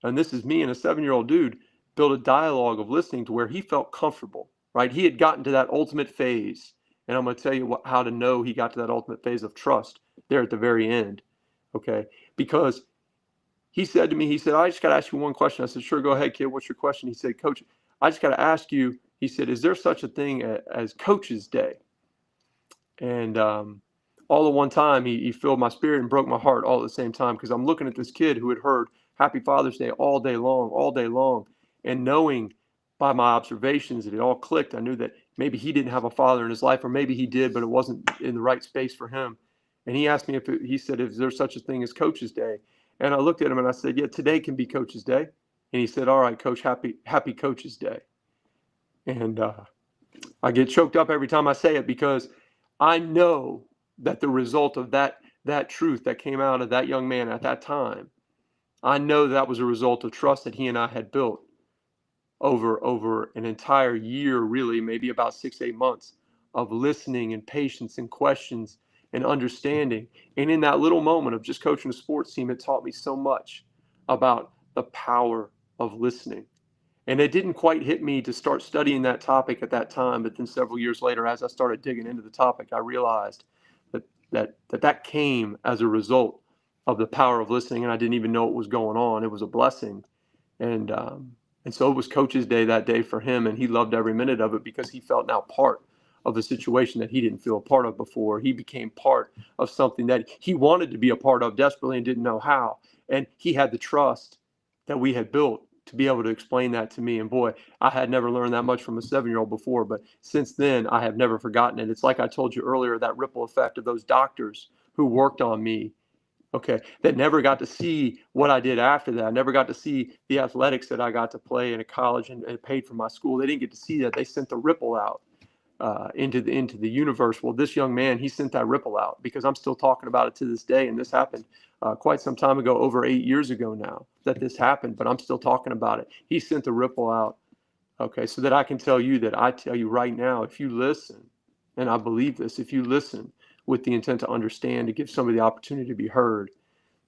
Speaker 2: And this is me and a 7-year-old dude built a dialogue of listening to where he felt comfortable, right? He had gotten to that ultimate phase. And I'm going to tell you how to know he got to that ultimate phase of trust there at the very end, okay? Because he said to me, he said, "I just got to ask you one question." I said, "Sure, go ahead, kid. What's your question?" He said, "Coach, I just got to ask you," he said, "is there such a thing as Coach's Day?" And all at one time, he filled my spirit and broke my heart all at the same time, because I'm looking at this kid who had heard Happy Father's Day all day long. And knowing by my observations that it all clicked, I knew that maybe he didn't have a father in his life, or maybe he did, but it wasn't in the right space for him. And he asked me he said, is there such a thing as Coach's Day? And I looked at him and I said, yeah, today can be Coach's Day. And he said, all right, Coach, happy Coach's Day. And I get choked up every time I say it, because I know that the result of that truth that came out of that young man at that time, I know that was a result of trust that he and I had built over an entire year, really, maybe about 6-8 months of listening and patience and questions and understanding. And in that little moment of just coaching a sports team, it taught me so much about the power of listening. And it didn't quite hit me to start studying that topic at that time, but then several years later, as I started digging into the topic, I realized that came as a result of the power of listening, and I didn't even know what was going on. It was a blessing, and so it was Coach's Day that day for him, and he loved every minute of it because he felt now part of a situation that he didn't feel a part of before. He became part of something that he wanted to be a part of desperately and didn't know how, and he had the trust that we had built to be able to explain that to me. And boy, I had never learned that much from a 7-year-old before, but since then I have never forgotten it. It's like I told you earlier, that ripple effect of those doctors who worked on me, okay, that never got to see what I did after that. I never got to see the athletics that I got to play in a college and paid for my school. They didn't get to see that. They sent the ripple out into the universe. Well, this young man, he sent that ripple out, because I'm still talking about it to this day. And this happened quite some time ago, over 8 years ago now that this happened, but I'm still talking about it. He sent the ripple out, okay, so that I can tell you that I tell you right now, if you listen, and I believe this, if you listen with the intent to understand, to give somebody the opportunity to be heard,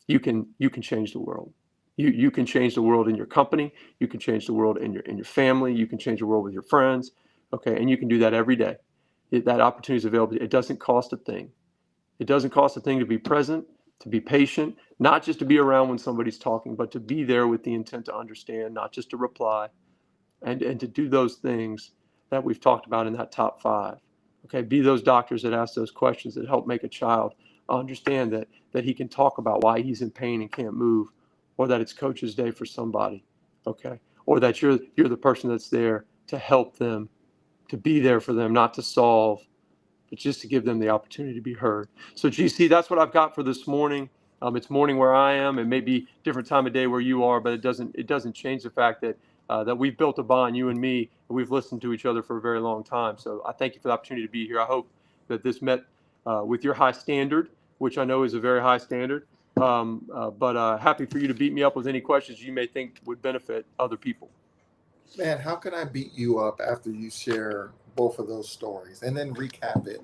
Speaker 2: you can change the world. You can change the world in your company. You can change the world in your family. You can change the world with your friends. Okay, and you can do that every day. That opportunity is available. It doesn't cost a thing. It doesn't cost a thing to be present, to be patient, not just to be around when somebody's talking, but to be there with the intent to understand, not just to reply, and to do those things that we've talked about in that top 5. Okay, be those doctors that ask those questions that help make a child understand that he can talk about why he's in pain and can't move, or that it's Coach's Day for somebody. Okay, or that you're the person that's there to help them, to be there for them, not to solve, but just to give them the opportunity to be heard. So GC, that's what I've got for this morning. It's morning where I am, and maybe different time of day where you are, but it doesn't change the fact that that we've built a bond, you and me, and we've listened to each other for a very long time. So I thank you for the opportunity to be here. I hope that this met with your high standard, which I know is a very high standard. But happy for you to beat me up with any questions you may think would benefit other people.
Speaker 1: Man, how can I beat you up after you share both of those stories and then recap it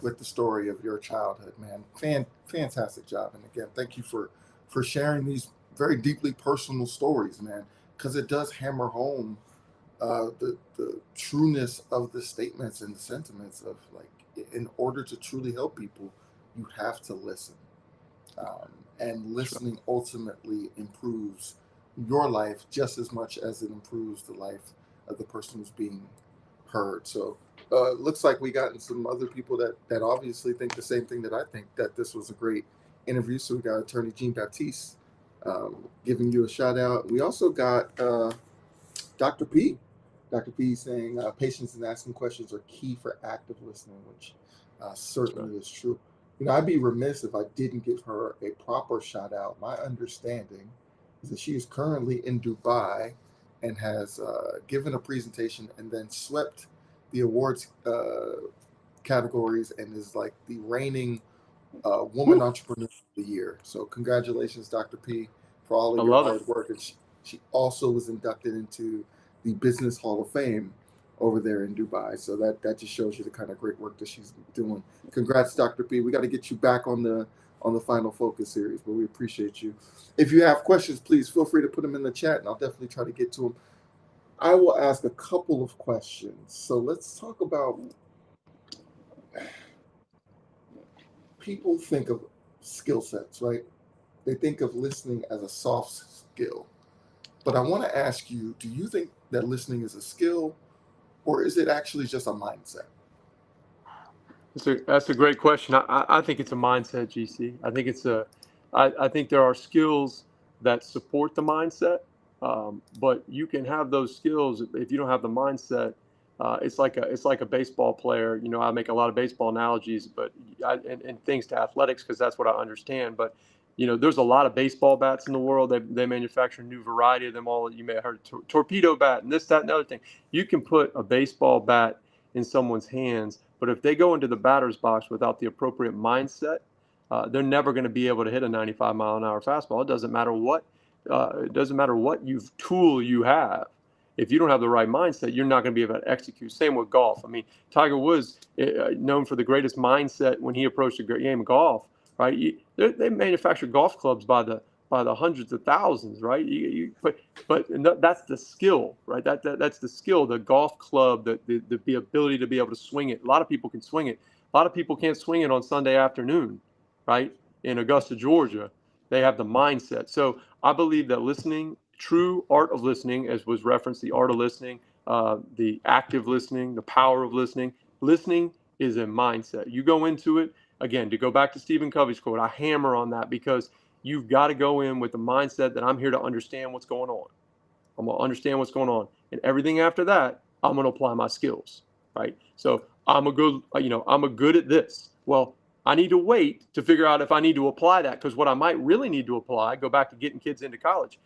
Speaker 1: with the story of your childhood, man? Fantastic job. And again, thank you for sharing these very deeply personal stories, man, because it does hammer home the trueness of the statements and the sentiments of, like, in order to truly help people, you have to listen. And listening ultimately improves your life just as much as it improves the life of the person who's being heard. So looks like we gotten some other people that obviously think the same thing that I think, that this was a great interview. So we got Attorney Jean Baptiste giving you a shout out. We also got Dr. P. Dr. P saying patience and asking questions are key for active listening, which certainly is true. You know, I'd be remiss if I didn't give her a proper shout out. My understanding is that she is currently in Dubai and has given a presentation and then swept the awards categories and is like the reigning woman entrepreneur of the year. So congratulations, Dr. P, for all of your hard work. And she also was inducted into the Business Hall of Fame over there in Dubai. So that just shows you the kind of great work that she's doing. Congrats, Dr. P. We got to get you back on the Final Focus series, but we appreciate you. If you have questions, please feel free to put them in the chat, and I'll definitely try to get to them. I will ask a couple of questions. So let's talk about, people think of skill sets, right? They think of listening as a soft skill. But I want to ask you, do you think that listening is a skill, or is it actually just a mindset?
Speaker 2: That's a great question. I think it's a mindset, GC. I think I think there are skills that support the mindset, But you can have those skills if you don't have the mindset. It's like a baseball player. You know, I make a lot of baseball analogies, but and things to athletics because that's what I understand. But you know, there's a lot of baseball bats in the world. They manufacture a new variety of them all. You may have heard torpedo bat and this, that, and the other thing. You can put a baseball bat in someone's hands, but if they go into the batter's box without the appropriate mindset, they're never going to be able to hit a 95-mile-an-hour fastball. It doesn't matter what tool you have. If you don't have the right mindset, you're not going to be able to execute. Same with golf. I mean, Tiger Woods, known for the greatest mindset when he approached the game of golf, right? They manufacture golf clubs by the hundreds of thousands, right? That's the skill, right? That's the skill. The golf club, the ability to be able to swing it. A lot of people can swing it. A lot of people can't swing it on Sunday afternoon, right? In Augusta, Georgia, they have the mindset. So I believe that listening, true art of listening, as was referenced, the art of listening, the active listening, the power of listening. Listening is a mindset. You go into it, again, to go back to Stephen Covey's quote, I hammer on that because you've got to go in with the mindset that I'm here to understand what's going on. I'm going to understand what's going on. And everything after that, I'm going to apply my skills, right? So I'm a good at this. Well, I need to wait to figure out if I need to apply that, because what I might really need to apply, go back to getting kids into college.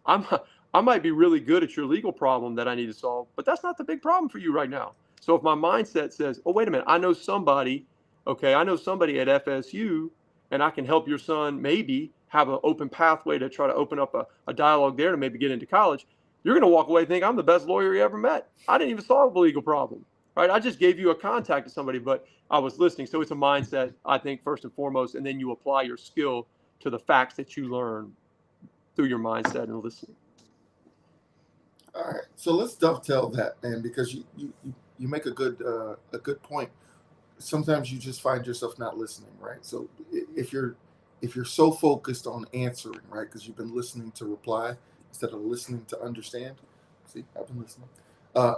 Speaker 2: I might be really good at your legal problem that I need to solve, but that's not the big problem for you right now. So if my mindset says, oh, wait a minute, I know somebody at FSU, and I can help your son maybe have an open pathway to try to open up a dialogue there to maybe get into college, you're going to walk away and think I'm the best lawyer you ever met. I didn't even solve a legal problem, right? I just gave you a contact to somebody, but I was listening. So it's a mindset, I think, first and foremost, and then you apply your skill to the facts that you learn through your mindset and listening.
Speaker 1: All right, so let's dovetail that, man, because you make a good point. Sometimes you just find yourself not listening, right? So if you're so focused on answering, right, because you've been listening to reply instead of listening to understand. See, I've been listening.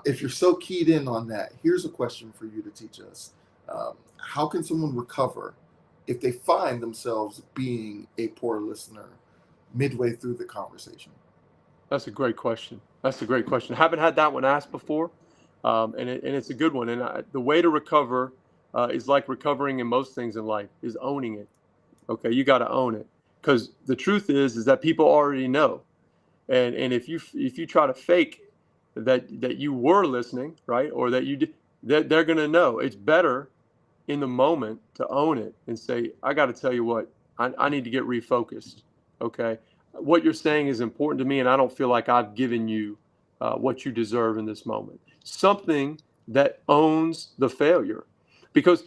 Speaker 1: If you're so keyed in on that, here's a question for you to teach us. How can someone recover if they find themselves being a poor listener midway through the conversation?
Speaker 2: That's a great question. I haven't had that one asked before, and it's a good one. And the way to recover is like recovering in most things in life, is owning it. Okay, you got to own it, because the truth is that people already know, and if you try to fake that you were listening, right, or that you did, that they're gonna know. It's better in the moment to own it and say, I got to tell you what, I need to get refocused. Okay, what you're saying is important to me, and I don't feel like I've given you what you deserve in this moment. Something that owns the failure, because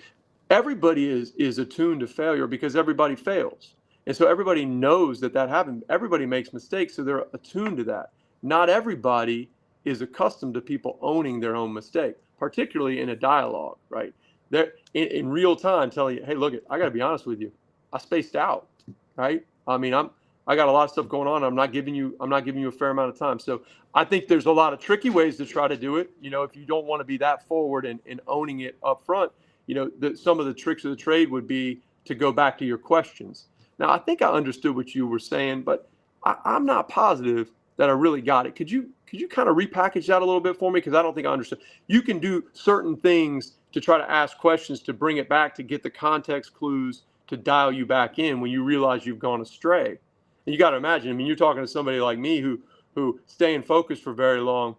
Speaker 2: everybody is attuned to failure, because everybody fails. And so everybody knows that happened. Everybody makes mistakes, so they're attuned to that. Not everybody is accustomed to people owning their own mistake, particularly in a dialogue, right? They're in real time telling you, hey, look, I got to be honest with you. I spaced out, right? I mean, I got a lot of stuff going on. I'm not giving you a fair amount of time. So I think there's a lot of tricky ways to try to do it. You know, if you don't want to be that forward and owning it up front, you know, some of the tricks of the trade would be to go back to your questions. Now, I think I understood what you were saying, but I'm not positive that I really got it. Could you kind of repackage that a little bit for me? Because I don't think I understood. You can do certain things to try to ask questions, to bring it back, to get the context clues, to dial you back in when you realize you've gone astray. And you got to imagine, I mean, you're talking to somebody like me who staying focused for very long.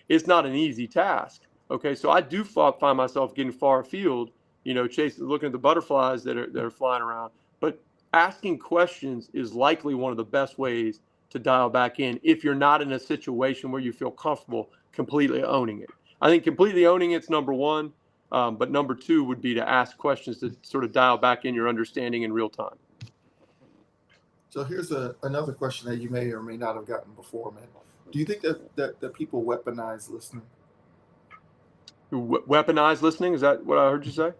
Speaker 2: It's not an easy task. Okay, so I do find myself getting far afield, you know, looking at the butterflies that are flying around. But asking questions is likely one of the best ways to dial back in if you're not in a situation where you feel comfortable completely owning it. I think completely owning it's number one, but number two would be to ask questions to sort of dial back in your understanding in real time.
Speaker 1: So here's another question that you may or may not have gotten before, man. Do you think that people weaponize listening?
Speaker 2: Weaponize listening? Is that what I heard you say?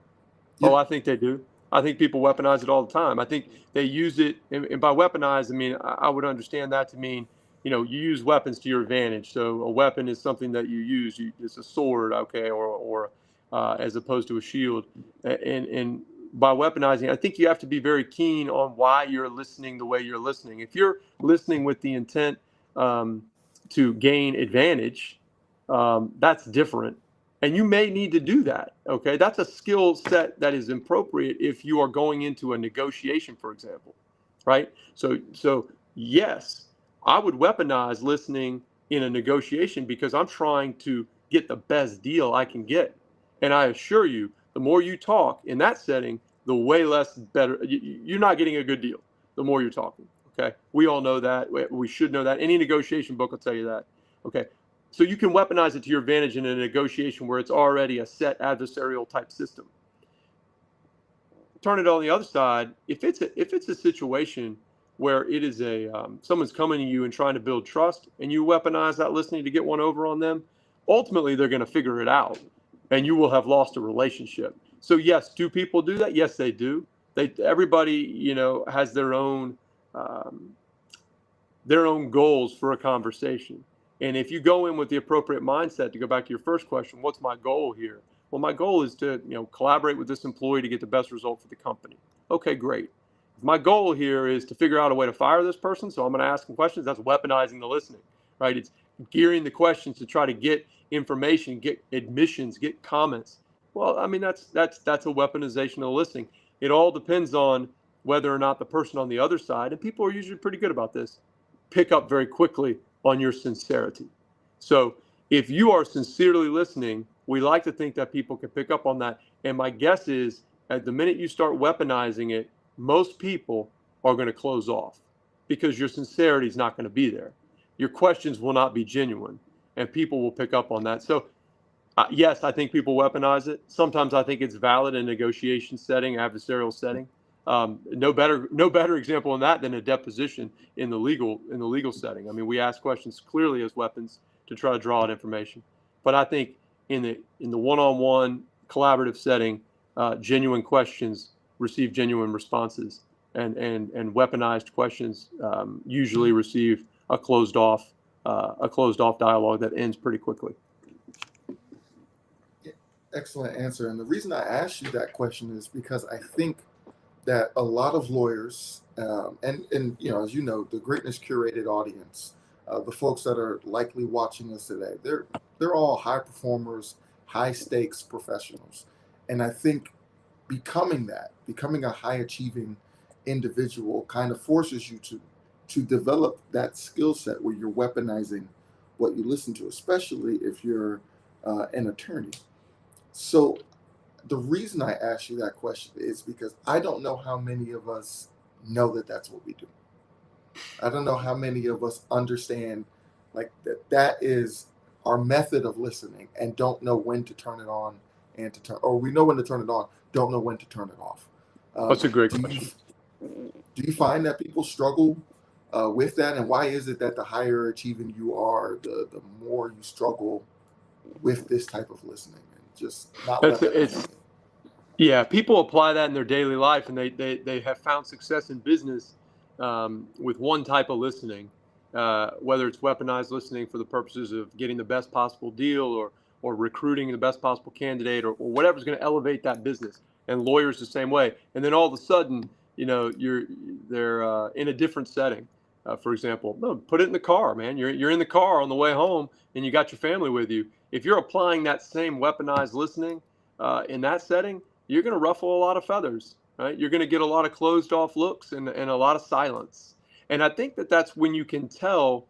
Speaker 1: Yeah.
Speaker 2: Oh, I think they do. I think people weaponize it all the time. I think they use it, and by weaponize, I mean, I would understand that to mean, you know, you use weapons to your advantage. So a weapon is something that you use. It's a sword, okay, or as opposed to a shield. And by weaponizing, I think you have to be very keen on why you're listening the way you're listening. If you're listening with the intent to gain advantage, that's different. And you may need to do that. Okay. That's a skill set that is appropriate if you are going into a negotiation, for example. Right. So yes, I would weaponize listening in a negotiation because I'm trying to get the best deal I can get. And I assure you, the more you talk in that setting, the way less better you're not getting a good deal the more you're talking. Okay. We all know that. We should know that. Any negotiation book will tell you that. Okay. So you can weaponize it to your advantage in a negotiation where it's already a set adversarial type system. Turn it on the other side. If it's a situation where it is someone's coming to you and trying to build trust, and you weaponize that listening to get one over on them, ultimately they're going to figure it out, and you will have lost a relationship. So yes, do people do that? Yes, they do. Everybody has their own goals for a conversation. And if you go in with the appropriate mindset, to go back to your first question, what's my goal here? Well, my goal is to collaborate with this employee to get the best result for the company. Okay, great. If my goal here is to figure out a way to fire this person, so I'm going to ask them questions. That's weaponizing the listening, right? It's gearing the questions to try to get information, get admissions, get comments. Well, I mean, that's a weaponization of the listening. It all depends on whether or not the person on the other side, and people are usually pretty good about this, pick up very quickly on your sincerity. So if you are sincerely listening, we like to think that people can pick up on that. And my guess is at the minute you start weaponizing it, most people are going to close off because your sincerity is not going to be there. Your questions will not be genuine, and people will pick up on that. So yes, I think people weaponize it. Sometimes I think it's valid in a negotiation setting, adversarial setting. No better example on that than a deposition in the legal setting. I mean, we ask questions clearly as weapons to try to draw out information. But I think in the one-on-one collaborative setting, genuine questions receive genuine responses, and weaponized questions usually receive a closed off dialogue that ends pretty quickly.
Speaker 1: Excellent answer. And the reason I asked you that question is because I think that a lot of lawyers, and as you know, the Greatness Curated audience, the folks that are likely watching us today, they're all high performers, high stakes professionals. And I think becoming a high achieving individual kind of forces you to develop that skill set where you're weaponizing what you listen to, especially if you're an attorney. So the reason I asked you that question is because I don't know how many of us know that that's what we do. I don't know how many of us understand like that is our method of listening and don't know when to turn it on or we know when to turn it on, don't know when to turn it off.
Speaker 2: That's a great question.
Speaker 1: Do you find that people struggle with that? And why is it that the higher achieving you are, the more you struggle with this type of listening and just not
Speaker 2: Yeah, people apply that in their daily life, and they have found success in business with one type of listening, whether it's weaponized listening for the purposes of getting the best possible deal or recruiting the best possible candidate or whatever's going to elevate that business. And lawyers the same way. And then all of a sudden, they're in a different setting. For example, no, put it in the car, man. You're in the car on the way home, and you got your family with you. If you're applying that same weaponized listening in that setting, you're going to ruffle a lot of feathers, right? You're going to get a lot of closed off looks and a lot of silence. And I think that's when you can tell,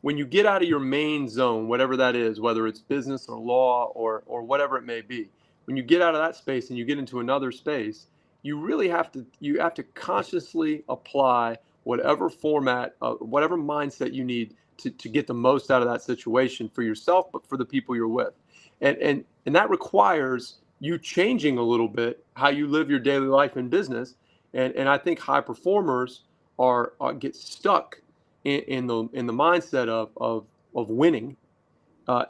Speaker 2: when you get out of your main zone, whatever that is, whether it's business or law or whatever it may be, when you get out of that space and you get into another space, you really have to consciously apply whatever format, whatever mindset you need to get the most out of that situation for yourself, but for the people you're with. And that requires you changing a little bit how you live your daily life in business. And I think high performers get stuck in the mindset of winning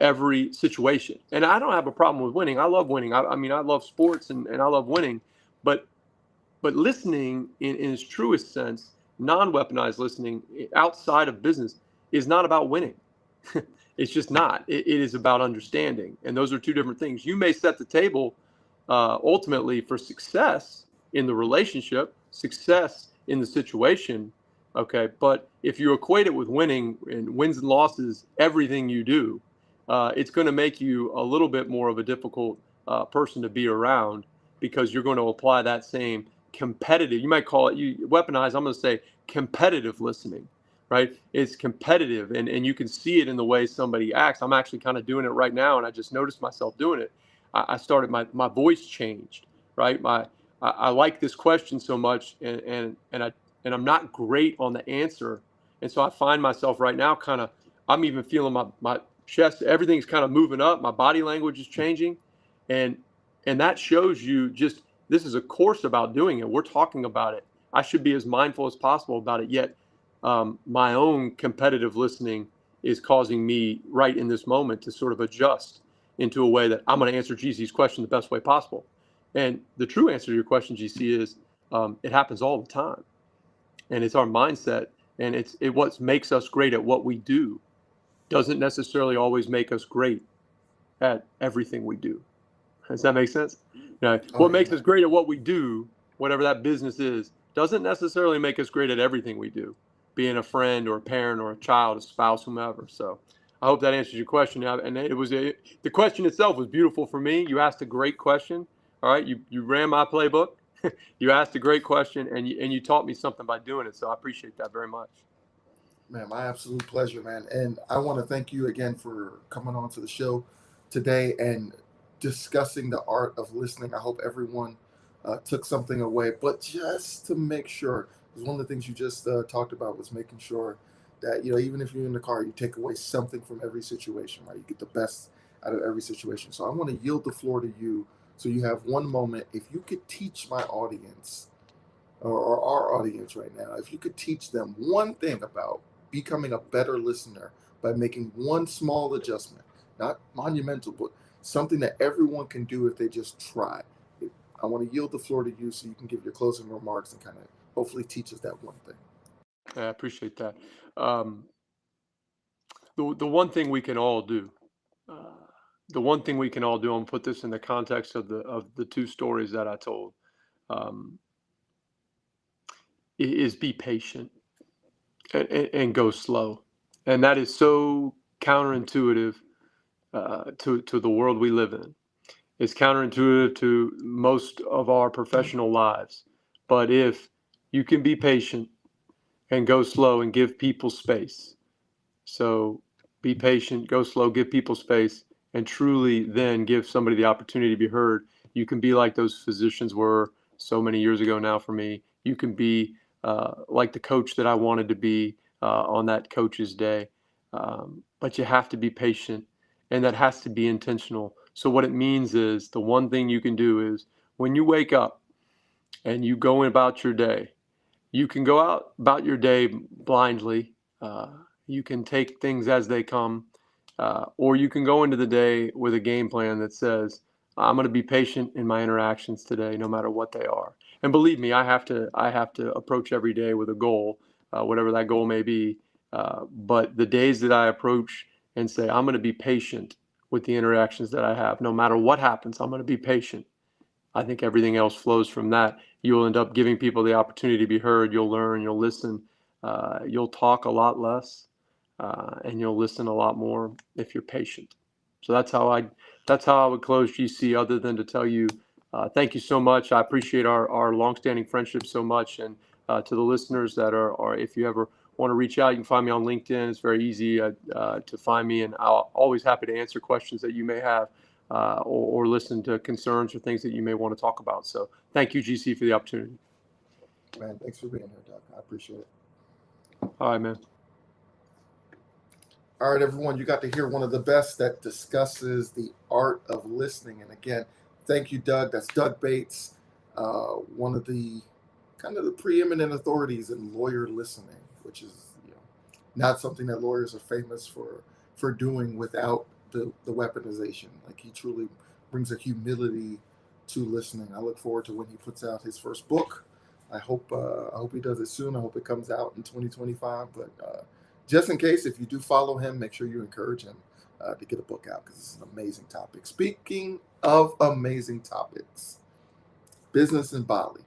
Speaker 2: every situation. And I don't have a problem with winning. I love winning. I mean, I love sports and I love winning, but listening in its truest sense, non-weaponized listening outside of business is not about winning. It's just not. It is about understanding. And those are two different things. You may set the table ultimately for success in the relationship, success in the situation, Okay. But if you equate it with winning and wins and losses, everything you do, it's going to make you a little bit more of a difficult person to be around because you're going to apply that same competitive, you might call it, you weaponize, I'm going to say competitive listening, right? It's competitive and you can see it in the way somebody acts. I'm actually kind of doing it right now. And I just noticed myself doing it. I started, my voice changed, right? I like this question so much and I'm not great on the answer. And so I find myself right now kind of, I'm even feeling my chest, everything's kind of moving up. My body language is changing. And, and that shows you just, this is a course about doing it. We're talking about it. I should be as mindful as possible about it. Yet my own competitive listening is causing me right in this moment to sort of adjust into a way that I'm going to answer GC's question the best way possible. And the true answer to your question, GC, is it happens all the time. And it's our mindset. And it what makes us great at what we do doesn't necessarily always make us great at everything we do. Does that make sense?
Speaker 1: Oh
Speaker 2: What
Speaker 1: yeah,
Speaker 2: makes us great at what we do, whatever that business is, doesn't necessarily make us great at everything we do, being a friend or a parent or a child, a spouse, whomever. So I hope that answers your question. And the question itself was beautiful for me. You asked a great question. All right. You ran my playbook. You asked a great question and you taught me something by doing it. So I appreciate that very much.
Speaker 1: man, my absolute pleasure, man. And I want to thank you again for coming on to the show today and discussing the art of listening. I hope everyone took something away. But just to make sure, because one of the things you just talked about was making sure that, even if you're in the car, you take away something from every situation, right? You get the best out of every situation. So I want to yield the floor to you. So you have one moment. If you could teach my audience or our audience right now, if you could teach them one thing about becoming a better listener by making one small adjustment, not monumental, but something that everyone can do if they just try. I want to yield the floor to you so you can give your closing remarks and kind of hopefully teach us that one thing.
Speaker 2: I appreciate that. Um, the one thing we can all do, uh, the one thing we can all do, I'm gonna put this in the context of the two stories that I told, um, is be patient and go slow, and that is so counterintuitive to the world we live in. It's counterintuitive to most of our professional lives, but if you can be patient and go slow and give people space. So be patient, go slow, give people space, and truly then give somebody the opportunity to be heard. You can be like those physicians were so many years ago now for me. You can be like the coach that I wanted to be on that coach's day. But you have to be patient, and that has to be intentional. So, what it means is the one thing you can do is when you wake up and you go about your day, you can go out about your day blindly. Uh, you can take things as they come, or you can go into the day with a game plan that says, "I'm going to be patient in my interactions today, no matter what they are." And believe me, I have to approach every day with a goal, whatever that goal may be. But the days that I approach and say, "I'm going to be patient with the interactions that I have, no matter what happens, I'm going to be patient." I think everything else flows from that. You'll end up giving people the opportunity to be heard. You'll learn, you'll listen, you'll talk a lot less, and you'll listen a lot more if you're patient. So that's how I would close, GC. Other than to tell you, thank you so much. I appreciate our longstanding friendship so much, and to the listeners that are if you ever want to reach out, you can find me on LinkedIn. It's very easy to find me, and I'll always happy to answer questions that you may have or listen to concerns or things that you may want to talk about. So thank you, GC, for the opportunity.
Speaker 1: Man, thanks for being here, Doc. I appreciate it.
Speaker 2: All right, man.
Speaker 1: All right, everyone, you got to hear one of the best that discusses the art of listening. And again, thank you, Doug. That's Doug Bates, one of the kind of the preeminent authorities in lawyer listening, which is not something that lawyers are famous for doing without the weaponization. Like he truly brings a humility to listening. I look forward to when he puts out his first book. I hope he does it soon. I hope it comes out in 2025. But just in case, if you do follow him, make sure you encourage him to get a book out because it's an amazing topic. Speaking of amazing topics, business in Bali.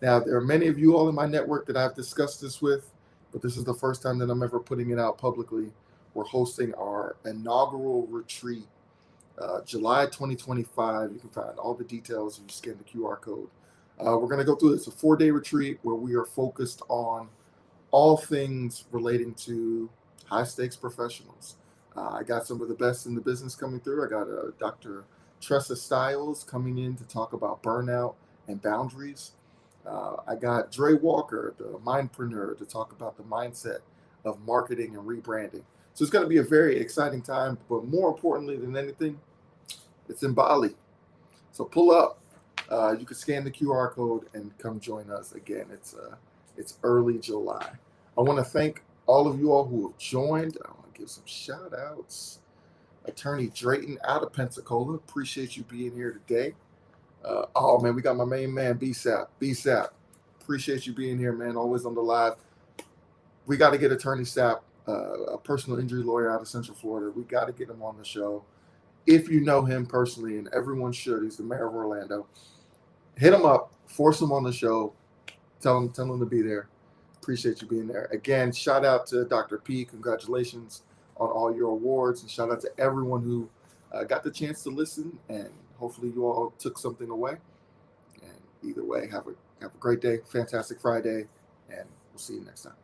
Speaker 1: Now, there are many of you all in my network that I've discussed this with, but this is the first time that I'm ever putting it out publicly. We're hosting our inaugural retreat, July 2025. You can find all the details if you scan the QR code. We're going to go through this. It's a 4-day retreat where we are focused on all things relating to high stakes professionals. I got some of the best in the business coming through. I got Dr. Tressa Stiles coming in to talk about burnout and boundaries. I got Dre Walker, the mindpreneur, to talk about the mindset of marketing and rebranding. So it's going to be a very exciting time, but more importantly than anything, it's in Bali. So pull up. You can scan the QR code and come join us again. It's early July. I want to thank all of you all who have joined. I want to give some shout outs. Attorney Drayton out of Pensacola. Appreciate you being here today. Oh man, we got my main man, BSAP. BSAP. Appreciate you being here, man. Always on the live. We got to get Attorney Sapp, a personal injury lawyer out of Central Florida. We got to get him on the show. If you know him personally, and everyone should, he's the mayor of Orlando. Hit him up, force him on the show, tell him to be there. Appreciate you being there. Again, shout out to Dr. P. Congratulations on all your awards, and shout out to everyone who got the chance to listen. And hopefully, you all took something away. And either way, have a great day, fantastic Friday, and we'll see you next time.